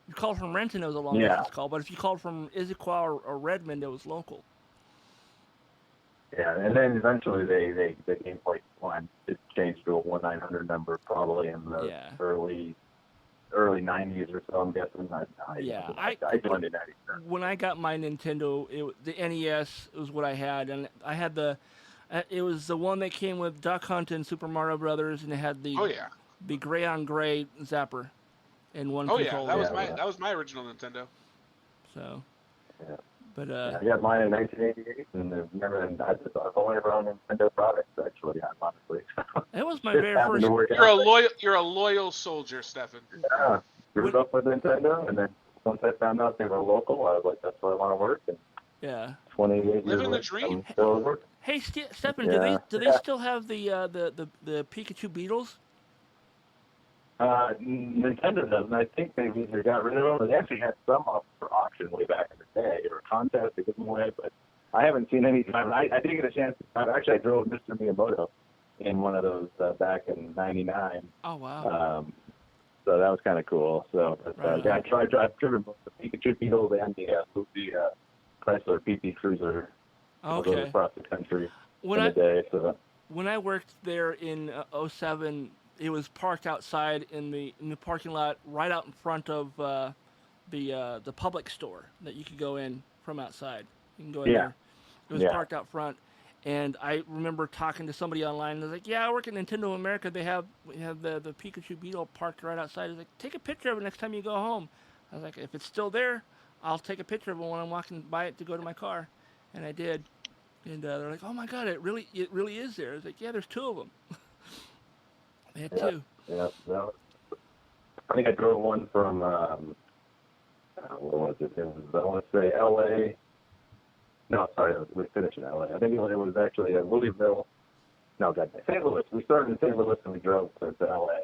If you called from Renton, it was a long-distance call. But if you called from Issaquah or Redmond, it was local. Yeah, and then eventually the gameplay line changed to a 1-900 number probably in the early 90s or so, I'm guessing. I joined in 97. When I got my Nintendo, the NES was what I had, and I had it was the one that came with Duck Hunt and Super Mario Brothers, and it had the gray on gray zapper and one controller. That was my original Nintendo. So. Yeah. But I got mine in 1988, and I've only ever owned Nintendo products, actually, honestly. That was my very first. You're a loyal soldier, Stefan. Yeah, grew up with Nintendo, and then once I found out they were local, I was like, that's where I want to work. And 28 years living the dream. I'm still working. Hey, Stefan, do they still have the Pikachu Beetles? Nintendo doesn't. I think they've either got rid of them. They actually had some up for auction way back in the day, or a contest to give them away, but I haven't seen any time. I didn't get a chance to. I drove Mr. Miyamoto in one of those back in '99. Oh wow! So that was kind of cool. So I driven both the Pikachu Beetles and the Chrysler PP Cruiser. Okay. Across the country when in the day. So when I worked there in '07. It was parked outside in the parking lot, right out in front of the public store that you could go in from outside. You can go in there. It was parked out front, and I remember talking to somebody online. And I was like, "Yeah, I work at Nintendo America. We have the Pikachu Beetle parked right outside." I was like, "Take a picture of it next time you go home." I was like, "If it's still there, I'll take a picture of it when I'm walking by it to go to my car," and I did. And they're like, "Oh my God, it really is there." I was like, "Yeah, there's 2 of them." They had 2. Yeah. I think I drove one from, what was it? It was, I want to say L.A. No, sorry, we finished in L.A. I think it was actually Louisville. no, God, St. Louis. We started in St. Louis and we drove to LA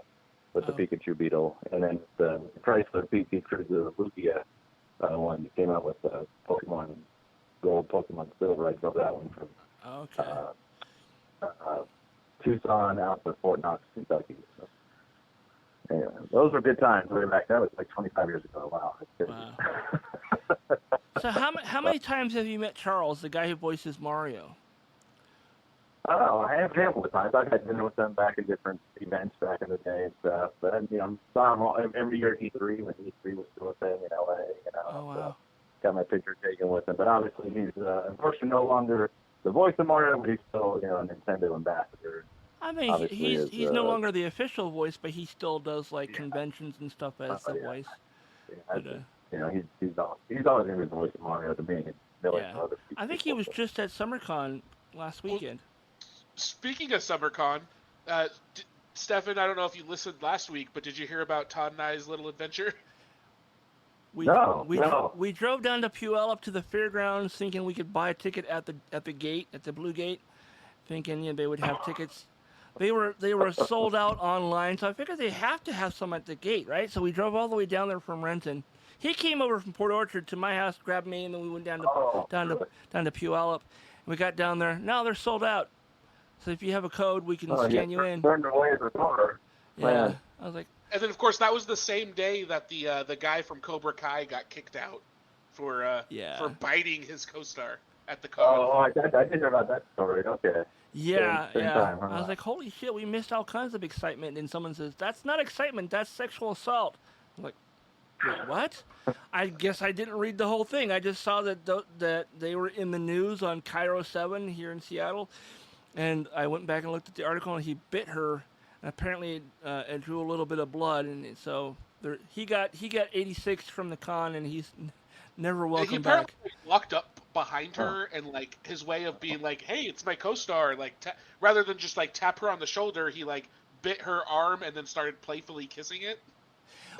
with the Oh. Pikachu Beetle, and then the Chrysler PT Cruiser Lugia one that came out with Pokemon Gold, Pokemon Silver. I drove that one from Okay. Tucson out to Fort Knox, Kentucky. So, anyway, those were good times way back. That was like 25 years ago. Wow. That's crazy. Wow. So how many times have you met Charles, the guy who voices Mario? Oh, I have handled with times. I've had dinner with them back at different events back in the day and stuff. But saw him every year at E3 when E3 was still a thing in LA. Oh, wow. So got my picture taken with him. But obviously, he's unfortunately no longer the voice of Mario, but he's still a Nintendo ambassador. I mean, Obviously, he's no longer the official voice, but he still does like conventions and stuff as the yeah. voice. Yeah, he's always going to be the voice of Mario to me. And millions of other people. I think he was just at SummerCon last weekend. Speaking of SummerCon, Stefan, I don't know if you listened last week, but did you hear about Todd and I's little adventure? We No. we drove down to Puyallup to the fairgrounds, thinking we could buy a ticket at the gate, at the Blue Gate, thinking they would have tickets. They were sold out online, so I figured they have to have some at the gate, right? So we drove all the way down there from Renton. He came over from Port Orchard to my house, grabbed me, and then we went down to Puyallup. And we got down there. Now they're sold out. So if you have a code, we can scan you in. Turned away the door. Yeah, Man. I was like, And then, of course, that was the same day that the guy from Cobra Kai got kicked out for biting his co-star at the con. Oh, I did hear about that story. Okay. yeah. Same time, huh? I was like, holy shit, we missed all kinds of excitement. And someone says, that's not excitement, that's sexual assault. I'm like, wait, what? I guess I didn't read the whole thing. I just saw that they were in the news on Cairo 7 here in Seattle. And I went back and looked at the article, and he bit her. And apparently, it drew a little bit of blood, and so he got 86 from the con, and he's never welcome back. He apparently walked up behind her, and like his way of being like, "Hey, it's my co-star," like rather than just like tap her on the shoulder, he like bit her arm and then started playfully kissing it.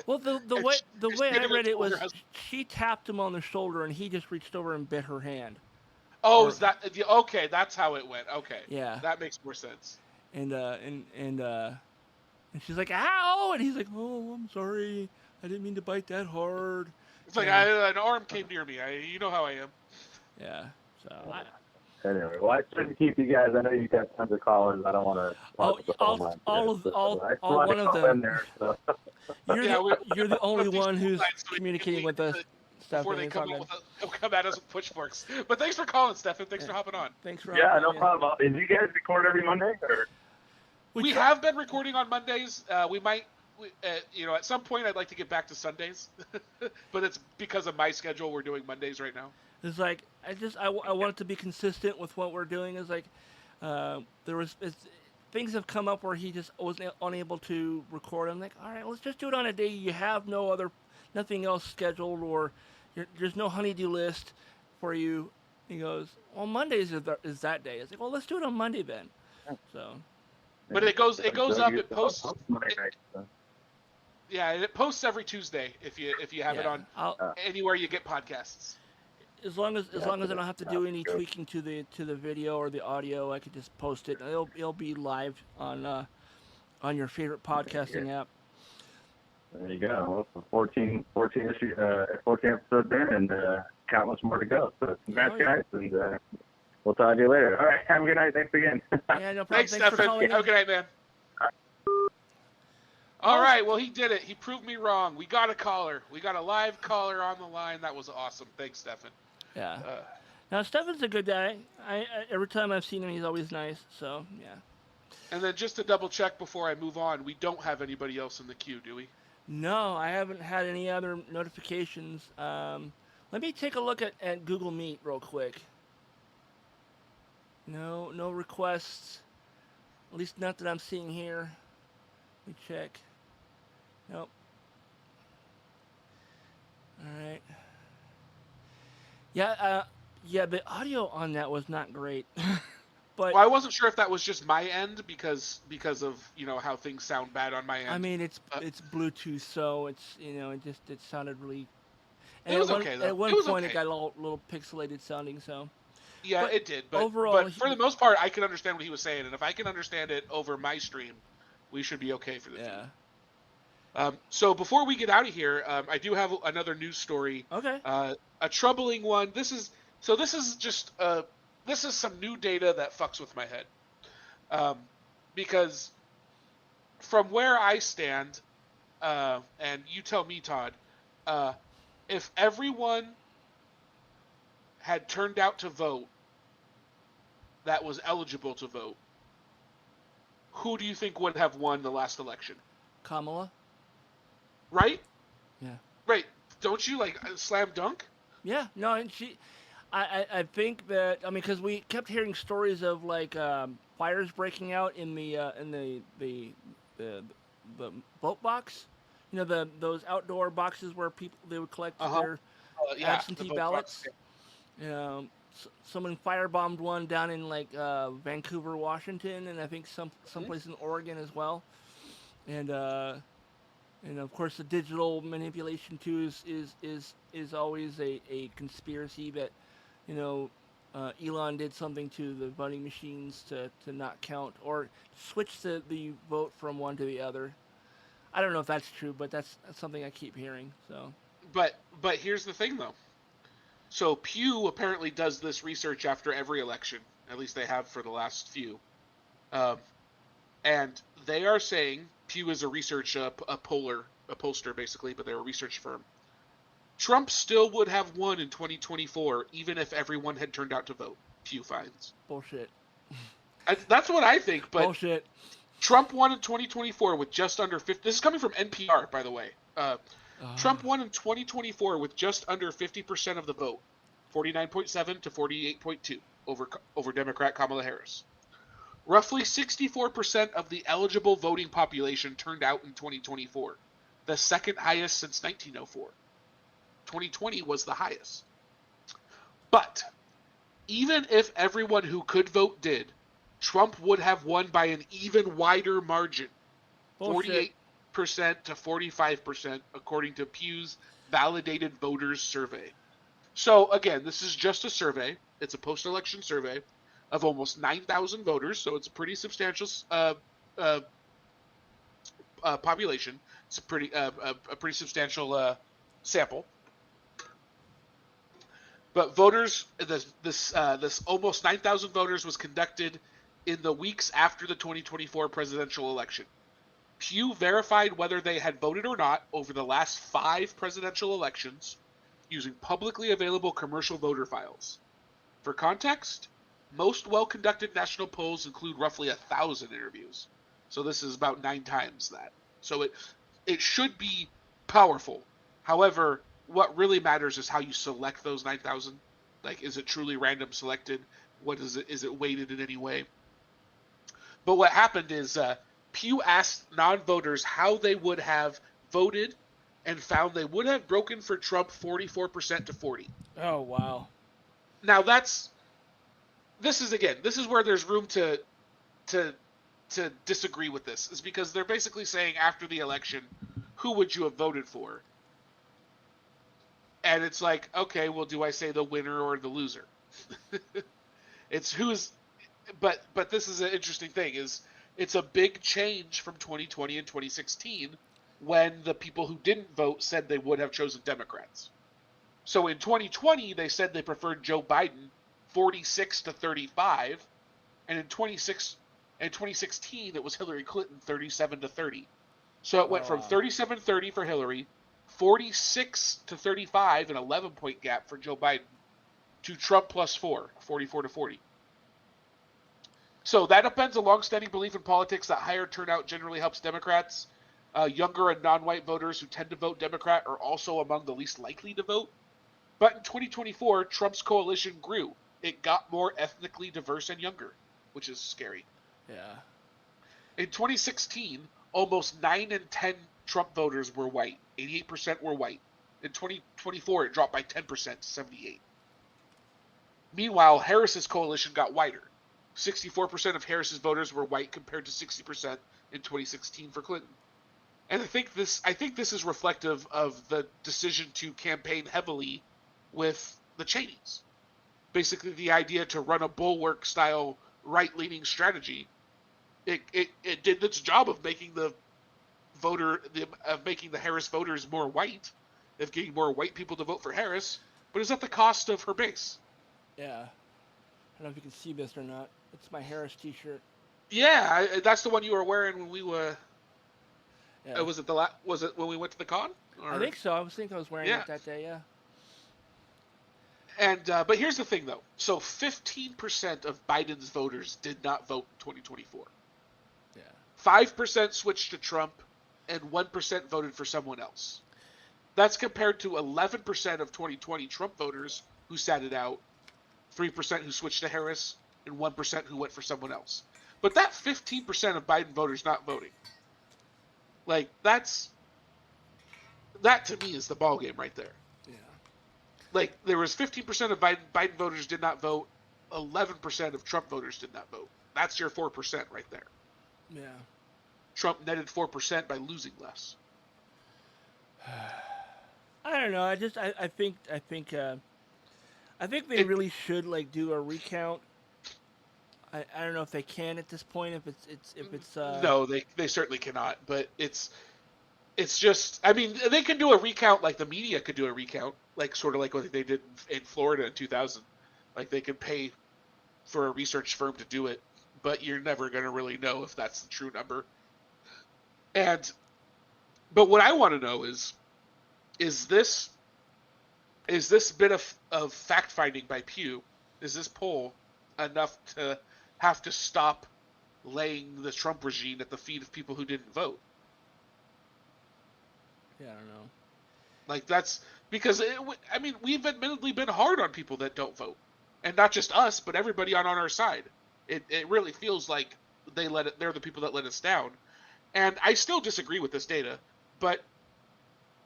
Well, the way I read it was she tapped him on the shoulder, and he just reached over and bit her hand. Oh, is that okay? That's how it went. Okay, Yeah. that makes more sense. And she's like, ow! And he's like, oh, I'm sorry. I didn't mean to bite that hard. It's like an arm came near me. You know how I am. Yeah. So Anyway, well, I shouldn't keep you guys. I know you got tons of callers. I don't want to. all one of them. You're the only one who's communicating with us. Before they come at us with pitchforks. But thanks for calling, Stefan. Thanks for hopping on. Thanks for Yeah, no problem. Did you guys record every Monday? Or? We have been recording on Mondays. We might, at some point I'd like to get back to Sundays. But it's because of my schedule we're doing Mondays right now. It's like, I want it to be consistent with what we're doing. It's like, things have come up where he just was unable to record. I'm like, all right, let's just do it on a day you have nothing else scheduled, or there's no honeydew list for you. He goes, well, Mondays is that day. It's like, well, let's do it on Monday then. So. But it goes up. It posts. It posts every Tuesday if you have it on anywhere you get podcasts. As long as I don't have to do any tweaking to the video or the audio, I could just post it. It'll be live on your favorite podcasting app. There you go. Well, 14 episodes in, and countless more to go. So congrats, guys, and we'll talk to you later. All right, have a good night. Thanks again. Yeah, no problem. Thanks, Stefan. Have a good night, man. All right, well, he did it. He proved me wrong. We got a caller. We got a live caller on the line. That was awesome. Thanks, Stefan. Yeah. Now, Stefan's a good guy. Every time I've seen him, he's always nice. So, yeah. And then just to double check before I move on, we don't have anybody else in the queue, do we? No, I haven't had any other notifications. Let me take a look at Google Meet real quick. No requests. At least not that I'm seeing here. Let me check. Nope. All right. Yeah, the audio on that was not great. But well, I wasn't sure if that was just my end because of how things sound bad on my end. I mean, it's Bluetooth, so it's it sounded really. And it was okay though. At one point, it got a little pixelated sounding. So, Yeah, But it did. But overall, for the most part, I can understand what he was saying, and if I can understand it over my stream, we should be okay for the yeah. feed. So before we get out of here, I do have another news story. Okay. A troubling one. This is just this is some new data that fucks with my head. Because from where I stand, and you tell me, Todd, if everyone had turned out to vote that was eligible to vote, who do you think would have won the last election? Kamala. Right? Yeah. Right. Don't you like slam dunk? Yeah. No, and I think that, I mean, because we kept hearing stories of like fires breaking out in the vote box. You know, those outdoor boxes where they would collect their absentee the vote ballots. box, Someone firebombed one down in like Vancouver, Washington, and I think someplace in Oregon as well. And of course the digital manipulation too is always a conspiracy that, you know, Elon did something to the voting machines to not count or switch the vote from one to the other. I don't know if that's true, but that's something I keep hearing. So. But here's the thing though. So Pew apparently does this research after every election. At least they have for the last few. And they are saying, Pew is a research a pollster basically, but they're a research firm. Trump still would have won in 2024 even if everyone had turned out to vote. Pew finds. Bullshit. That's what I think, but bullshit. Trump won in 2024 with just under 50. This is coming from NPR, by the way. Trump won in 2024 with just under 50% of the vote, 49.7 to 48.2 over Democrat Kamala Harris. Roughly 64% of the eligible voting population turned out in 2024, the second highest since 1904. 2020 was the highest. But even if everyone who could vote did, Trump would have won by an even wider margin, 48% to 45%, according to Pew's Validated Voters Survey. So again, this is just a survey. It's a post-election survey of almost 9,000 voters, so it's a pretty substantial population. It's a pretty substantial sample. But voters, this almost 9,000 voters was conducted in the weeks after the 2024 presidential election. Pew verified whether they had voted or not over the last 5 presidential elections using publicly available commercial voter files. For context, most well-conducted national polls include roughly 1,000 interviews. So this is about 9 times that. So it should be powerful. However, what really matters is how you select those 9,000. Like, is it truly random selected? What is it? Is it weighted in any way? But what happened is Pew asked non-voters how they would have voted and found they would have broken for Trump 44% to 40%. Oh, wow. Now this is where there's room to disagree with this, is because they're basically saying after the election, who would you have voted for? And it's like, okay, well, do I say the winner or the loser? It's who's, but this is an interesting thing, is it's a big change from 2020 and 2016 when the people who didn't vote said they would have chosen Democrats. So in 2020, they said they preferred Joe Biden 46 to 35, and in 2016, it was Hillary Clinton 37 to 30. So it went from 37-30 for Hillary, 46 to 35, an 11-point gap for Joe Biden, to Trump plus 4, 44 to 40. So that upends a longstanding belief in politics that higher turnout generally helps Democrats. Younger and non-white voters who tend to vote Democrat are also among the least likely to vote. But in 2024, Trump's coalition grew. It got more ethnically diverse and younger, which is scary. Yeah. In 2016, almost 9 in 10 Trump voters were white. 88% were white. In 2024, it dropped by 10% to 78%. Meanwhile, Harris's coalition got whiter. 64% of Harris's voters were white compared to 60% in 2016 for Clinton. And I think this is reflective of the decision to campaign heavily with the Cheneys. basically the idea to run a bulwark style right-leaning strategy, it did its job of making the Harris voters more white, of getting more white people to vote for Harris, but it's at the cost of her base. Yeah. I don't know if you can see this or not. It's my Harris T-shirt. Yeah, that's the one you were wearing when we were. Yeah. Was it when we went to the con? Or? I think so. I was wearing it that day. Yeah. And but here's the thing, though. So 15% of Biden's voters did not vote in 2024. Yeah. 5% switched to Trump, and 1% voted for someone else. That's compared to 11% of 2020 Trump voters who sat it out, 3% who switched to Harris, and 1% who went for someone else. But that 15% of Biden voters not voting, like that to me is the ballgame right there. Yeah. Like there was 15% of Biden voters did not vote, 11% of Trump voters did not vote. That's your 4% right there. Yeah. Trump netted 4% by losing less. I don't know. I think they really should like do a recount. I don't know if they can at this point. If it's No, they certainly cannot. But it's just, I mean, they can do a recount like the media could do a recount, like sort of like what they did in Florida in 2000. Like they could pay for a research firm to do it, but you're never going to really know if that's the true number. But what I want to know is this bit of fact finding by Pew, is this poll enough to have to stop laying the Trump regime at the feet of people who didn't vote? Yeah, I don't know. Like that's because we've admittedly been hard on people that don't vote, and not just us, but everybody on our side. It really feels like they're the people that let us down, and I still disagree with this data, but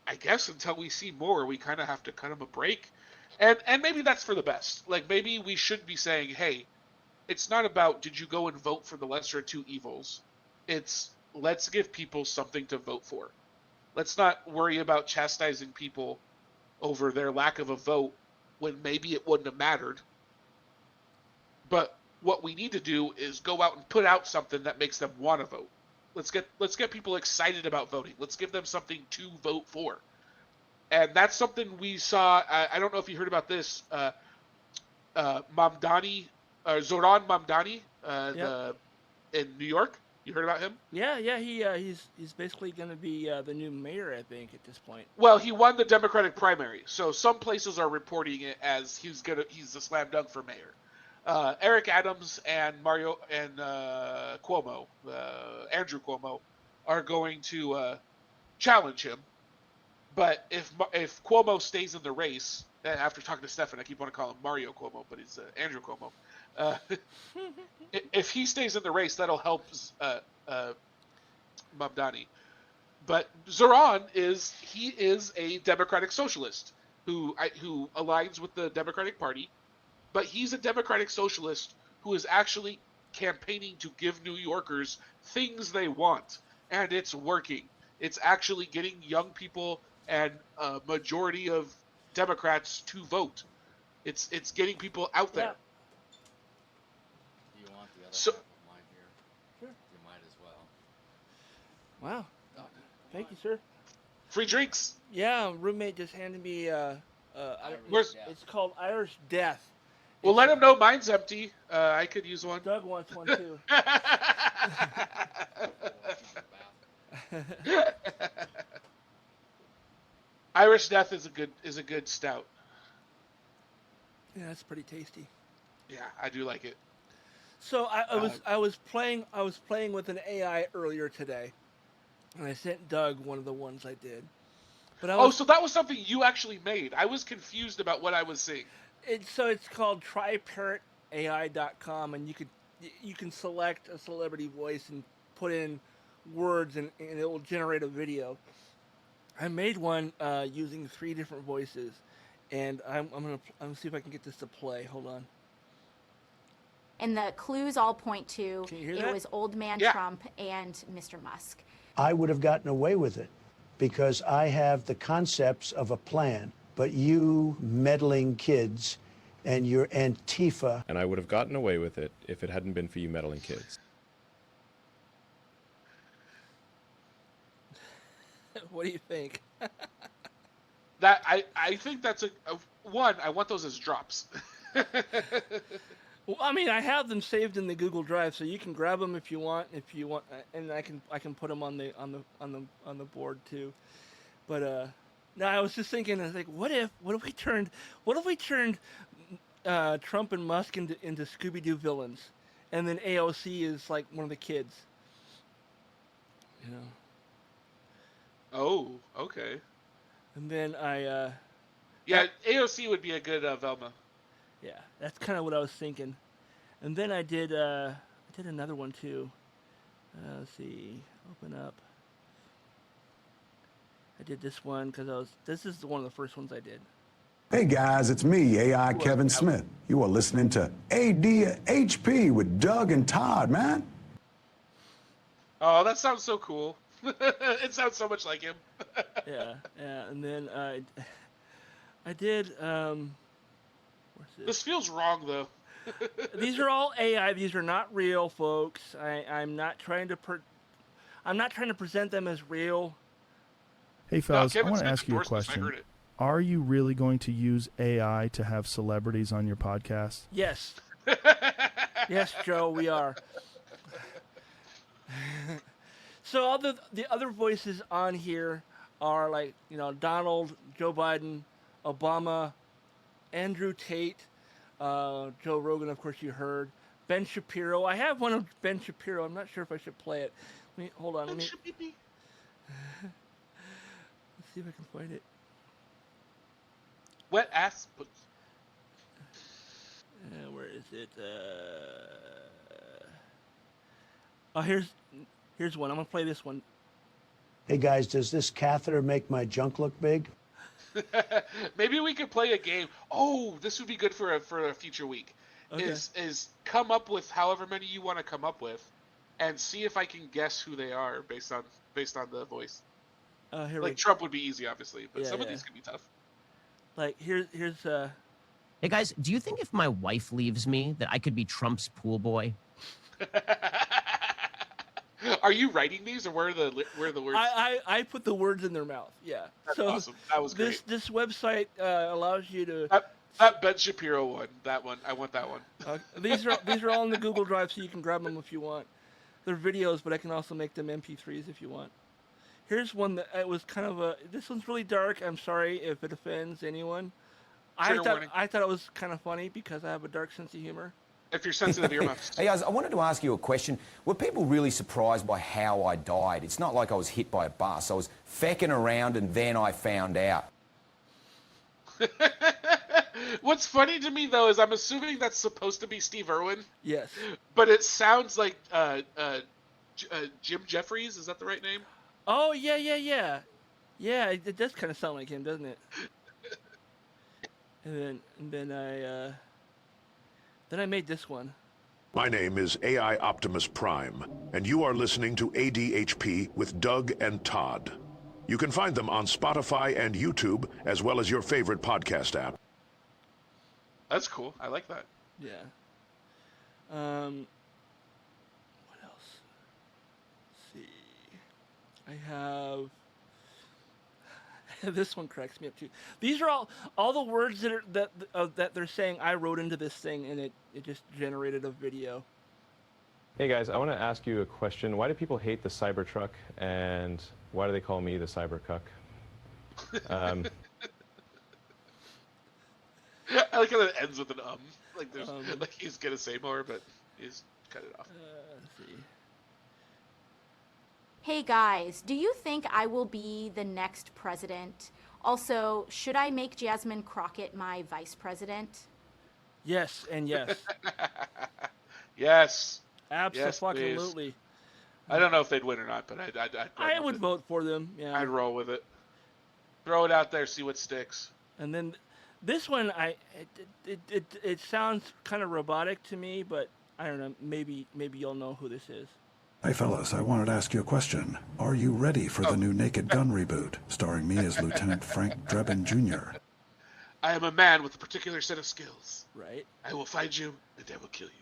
I guess until we see more, we kind of have to cut them a break, and maybe that's for the best. Like maybe we should be saying, hey, it's not about did you go and vote for the lesser of two evils. It's let's give people something to vote for. Let's not worry about chastising people over their lack of a vote when maybe it wouldn't have mattered. But what we need to do is go out and put out something that makes them want to vote. Let's get people excited about voting. Let's give them something to vote for. And that's something we saw. I don't know if you heard about this. Mamdani, Zoran Mamdani, in New York. You heard about him? Yeah. He's basically going to be the new mayor, I think, at this point. Well, he won the Democratic primary, so some places are reporting it as he's a slam dunk for mayor. Eric Adams and Cuomo, Andrew Cuomo, are going to challenge him. But if Cuomo stays in the race, after talking to Stefan, I keep wanting to call him Mario Cuomo, but he's Andrew Cuomo. If he stays in the race, that'll help Mamdani. But Zoran is a Democratic socialist who aligns with the Democratic Party, but he's a Democratic socialist who is actually campaigning to give New Yorkers things they want, and it's working. It's actually getting young people and a majority of Democrats to vote. It's getting people out there. Yeah. Do you want the other So- half of mine here? Sure. You might as well. Wow. Thank you, sir. Free drinks. Yeah, roommate just handed me Where's- it's called Irish Death. Well, let him know mine's empty. I could use one. Doug wants one too. Irish Death is a good stout. Yeah, that's pretty tasty. Yeah, I do like it. So I was playing with an AI earlier today, and I sent Doug one of the ones I did. But So that was something you actually made. I was confused about what I was seeing. It's called tryparrotai.com, and you can select a celebrity voice and put in words, and it will generate a video. I made one using 3 different voices, and I'm gonna see if I can get this to play. Hold on. And the clues all point to Can you hear it that? was old man Yeah. Trump and Mr. Musk. I would have gotten away with it because I have the concepts of a plan, but you meddling kids and your Antifa. And I would have gotten away with it if it hadn't been for you meddling kids. What do you think? That I think that's a one. I want those as drops. Well, I mean, I have them saved in the Google Drive, so you can grab them if you want. And I can put them on the board too. But no, I was just thinking, I was like, what if we turned Trump and Musk into Scooby-Doo villains, and then AOC is like one of the kids. You know. Oh, okay. And then yeah, AOC would be a good Velma. Yeah, that's kind of what I was thinking. And then I did another one too. Let's see, open up. I did this one because this is one of the first ones I did. Hey guys, it's me, AI Kevin Smith. You are listening to ADHP with Doug and Todd, man. Oh, that sounds so cool. It sounds so much like him. yeah, and then I did. Where's this feels wrong though. These are all AI. These are not real, folks. I'm not trying to present them as real. Hey fellas, I want to ask you a question. Are you really going to use AI to have celebrities on your podcast? Yes. Yes, Joe, we are. So the other voices on here are like, Donald, Joe Biden, Obama, Andrew Tate, Joe Rogan, of course you heard, Ben Shapiro. I have one of Ben Shapiro. I'm not sure if I should play it. Hold on. Let's see if I can find it. Wet ass. Where is it? Oh, here's one. I'm gonna play this one. Hey guys, does this catheter make my junk look big? Maybe we could play a game. Oh, this would be good for a future week. Okay. Is come up with however many you want to come up with, and see if I can guess who they are based on the voice. Like Trump would be easy, obviously, but some of these could be tough. Like here's. Hey guys, do you think if my wife leaves me that I could be Trump's pool boy? Are you writing these, or where are the words? I put the words in their mouth. Yeah. That's awesome. That was great. This website allows you to. That Ben Shapiro one. That one. I want that one. These are all in the Google Drive, so you can grab them if you want. They're videos, but I can also make them MP3s if you want. Here's one that it was kind of this one's really dark. I'm sorry if it offends anyone. I thought it was kind of funny because I have a dark sense of humor. If you're sensitive, earmuffs. Hey guys, I wanted to ask you a question. Were people really surprised by how I died? It's not like I was hit by a bus. I was fecking around and then I found out. What's funny to me though is I'm assuming that's supposed to be Steve Irwin. Yes. But it sounds like Jim Jeffries. Is that the right name? Oh yeah. Yeah, it does kind of sound like him, doesn't it? And then I made this one. My name is AI Optimus Prime, and you are listening to ADHP with Doug and Todd. You can find them on Spotify and YouTube, as well as your favorite podcast app. That's cool. I like that. Yeah. What else? Let's see. I have... This one cracks me up too. These are all the words that they're saying I wrote into this thing, and it just generated a video. Hey guys, I want to ask you a question. Why do people hate the Cybertruck, and why do they call me the Cybercuck? I like how it ends with an like there's like he's gonna say more, but he's cut it off. Let's see. Hey guys, do you think I will be the next president? Also, should I make Jasmine Crockett my vice president? Yes, and yes. Yes. Absolutely. Yes, I don't know if they'd win or not, but I would vote for them. Yeah. I'd roll with it. Throw it out there, see what sticks. And then this one, it sounds kind of robotic to me, but I don't know. Maybe you'll know who this is. Hey fellas, I wanted to ask you a question. Are you ready for the new Naked Gun reboot, starring me as Lieutenant Frank Drebin Jr.? I am a man with a particular set of skills. Right. I will find you and I will kill you.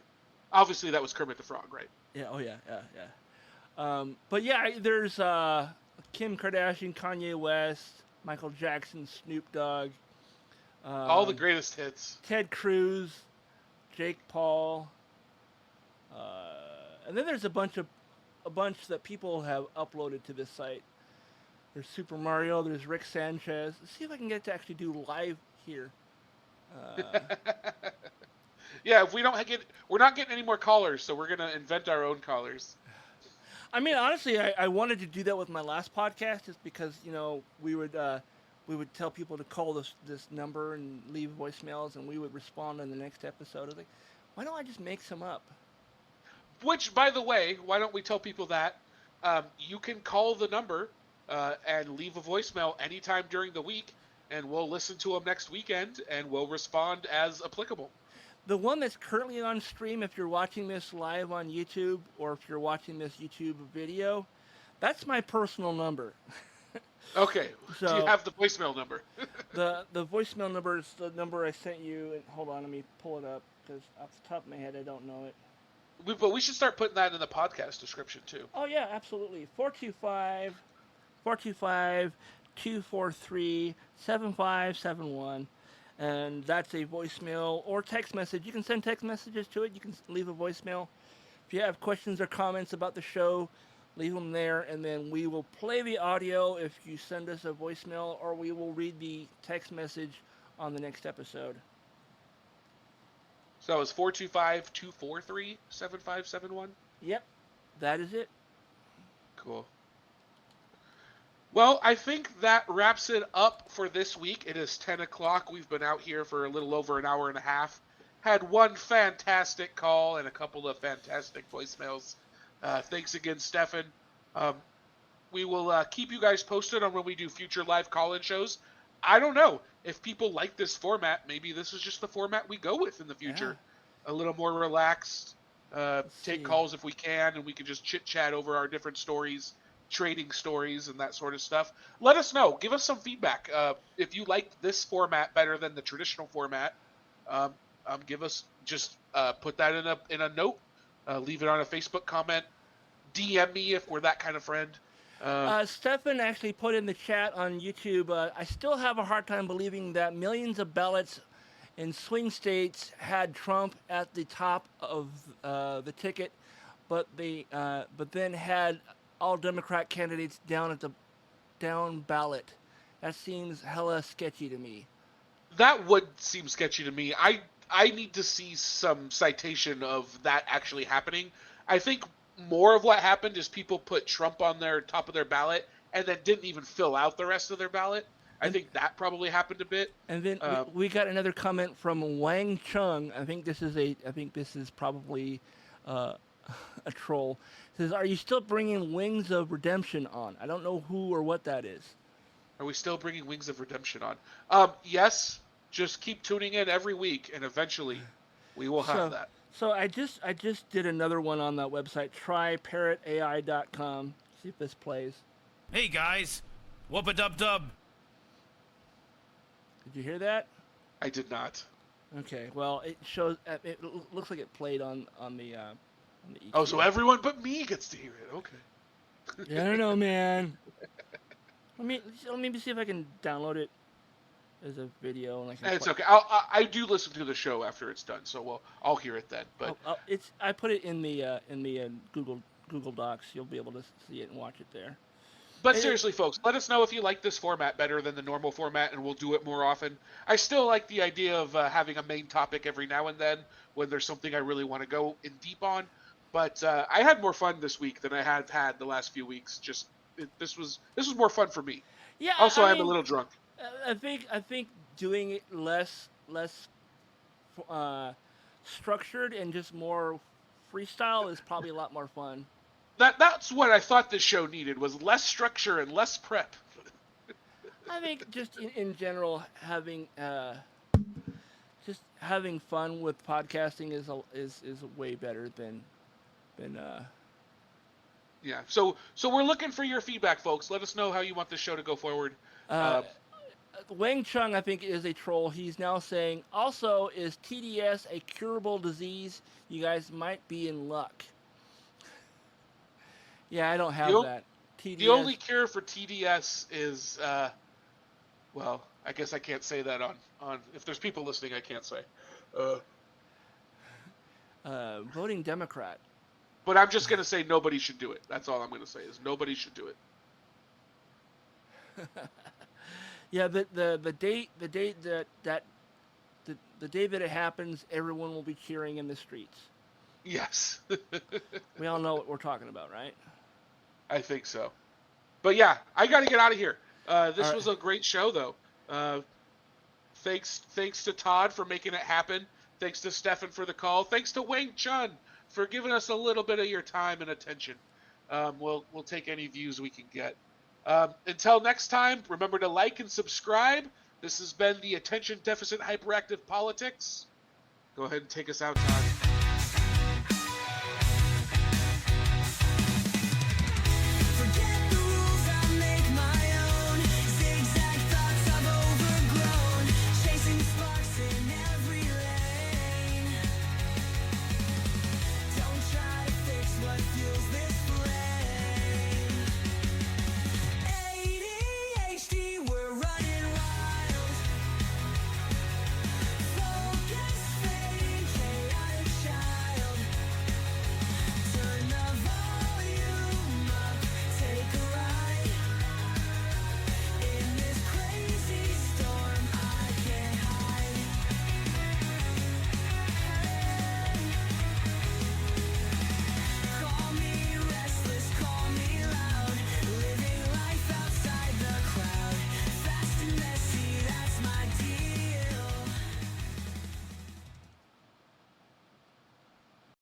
Obviously, that was Kermit the Frog, right? Yeah. Oh yeah. But yeah, there's Kim Kardashian, Kanye West, Michael Jackson, Snoop Dogg. All the greatest hits. Ted Cruz, Jake Paul. And then there's a bunch that people have uploaded to this site. There's Super Mario. There's Rick Sanchez. Let's see if I can get to actually do live here. Yeah, if we don't we're not getting any more callers, so we're gonna invent our own callers. I mean, honestly, I wanted to do that with my last podcast, just because we would tell people to call this number and leave voicemails, and we would respond in the next episode. I was like, why don't I just make some up? Which, by the way, why don't we tell people that you can call the number and leave a voicemail anytime during the week, and we'll listen to them next weekend, and we'll respond as applicable. The one that's currently on stream, if you're watching this live on YouTube, or if you're watching this YouTube video, that's my personal number. Okay. So, do you have the voicemail number? the voicemail number is the number I sent you. And hold on, let me pull it up, because off the top of my head, I don't know it. But we should start putting that in the podcast description, too. Oh, yeah, absolutely. 425-243-7571. And that's a voicemail or text message. You can send text messages to it. You can leave a voicemail. If you have questions or comments about the show, leave them there, and then we will play the audio if you send us a voicemail, or we will read the text message on the next episode. So it's 425-243-7571? Yep, that is it. Cool. Well, I think that wraps it up for this week. It is 10 o'clock. We've been out here for a little over an hour and a half. Had one fantastic call and a couple of fantastic voicemails. Thanks again, Stefan. We will keep you guys posted on when we do future live call-in shows. I don't know. If people like this format, maybe this is just the format we go with in the future. Yeah. A little more relaxed. Take calls if we can, and we can just chit-chat over our different stories, trading stories, and that sort of stuff. Let us know. Give us some feedback. If you like this format better than the traditional format, give us put that in a note. Leave it on a Facebook comment. DM me if we're that kind of friend. Stefan actually put in the chat on YouTube, I still have a hard time believing that millions of ballots in swing states had Trump at the top of the ticket, but then had all Democrat candidates down at the down ballot. That seems hella sketchy to me. That would seem sketchy to me. I need to see some citation of that actually happening. I think more of what happened is people put Trump on their top of their ballot and then didn't even fill out the rest of their ballot. I think that probably happened a bit. And then we got another comment from Wang Chung. I think this is probably a troll. It says, "Are you still bringing Wings of Redemption on?" I don't know who or what that is. Are we still bringing Wings of Redemption on? Yes. Just keep tuning in every week, and eventually we will have that. So I just did another one on that website, tryparrotai.com. See if this plays. Hey guys, whoop-a-dub-dub. Did you hear that? I did not. Okay, well it shows. It looks like it played on the EQ. Oh, so everyone but me gets to hear it. Okay. Yeah, I don't know, man. Let me see if I can download it as a video. And it's okay. I do listen to the show after it's done, so I'll hear it then. But I put it in the Google Docs. You'll be able to see it and watch it there. But seriously, folks, let us know if you like this format better than the normal format, and we'll do it more often. I still like the idea of having a main topic every now and then when there's something I really want to go in deep on. But I had more fun this week than I have had the last few weeks. This was more fun for me. Yeah. Also, I'm a little drunk. I think doing it less structured and just more freestyle is probably a lot more fun. That's what I thought this show needed, was less structure and less prep. I think just in general having fun with podcasting is way better than. Yeah. So we're looking for your feedback, folks. Let us know how you want this show to go forward. Wang Chung, I think, is a troll. He's now saying, also, is TDS a curable disease? You guys might be in luck. Yeah, I don't have that. TDS. The only cure for TDS is, well, I guess I can't say that on if there's people listening, I can't say. Voting Democrat. But I'm just going to say nobody should do it. That's all I'm going to say is nobody should do it. Yeah, the day that it happens, everyone will be cheering in the streets. Yes. We all know what we're talking about, right? I think so. But yeah, I got to get out of here. This was a great show, though. Thanks to Todd for making it happen. Thanks to Stefan for the call. Thanks to Wang Chun for giving us a little bit of your time and attention. We'll take any views we can get. Until next time, remember to like and subscribe. This has been the Attention Deficit Hyperactive Politics. Go ahead and take us out, Todd.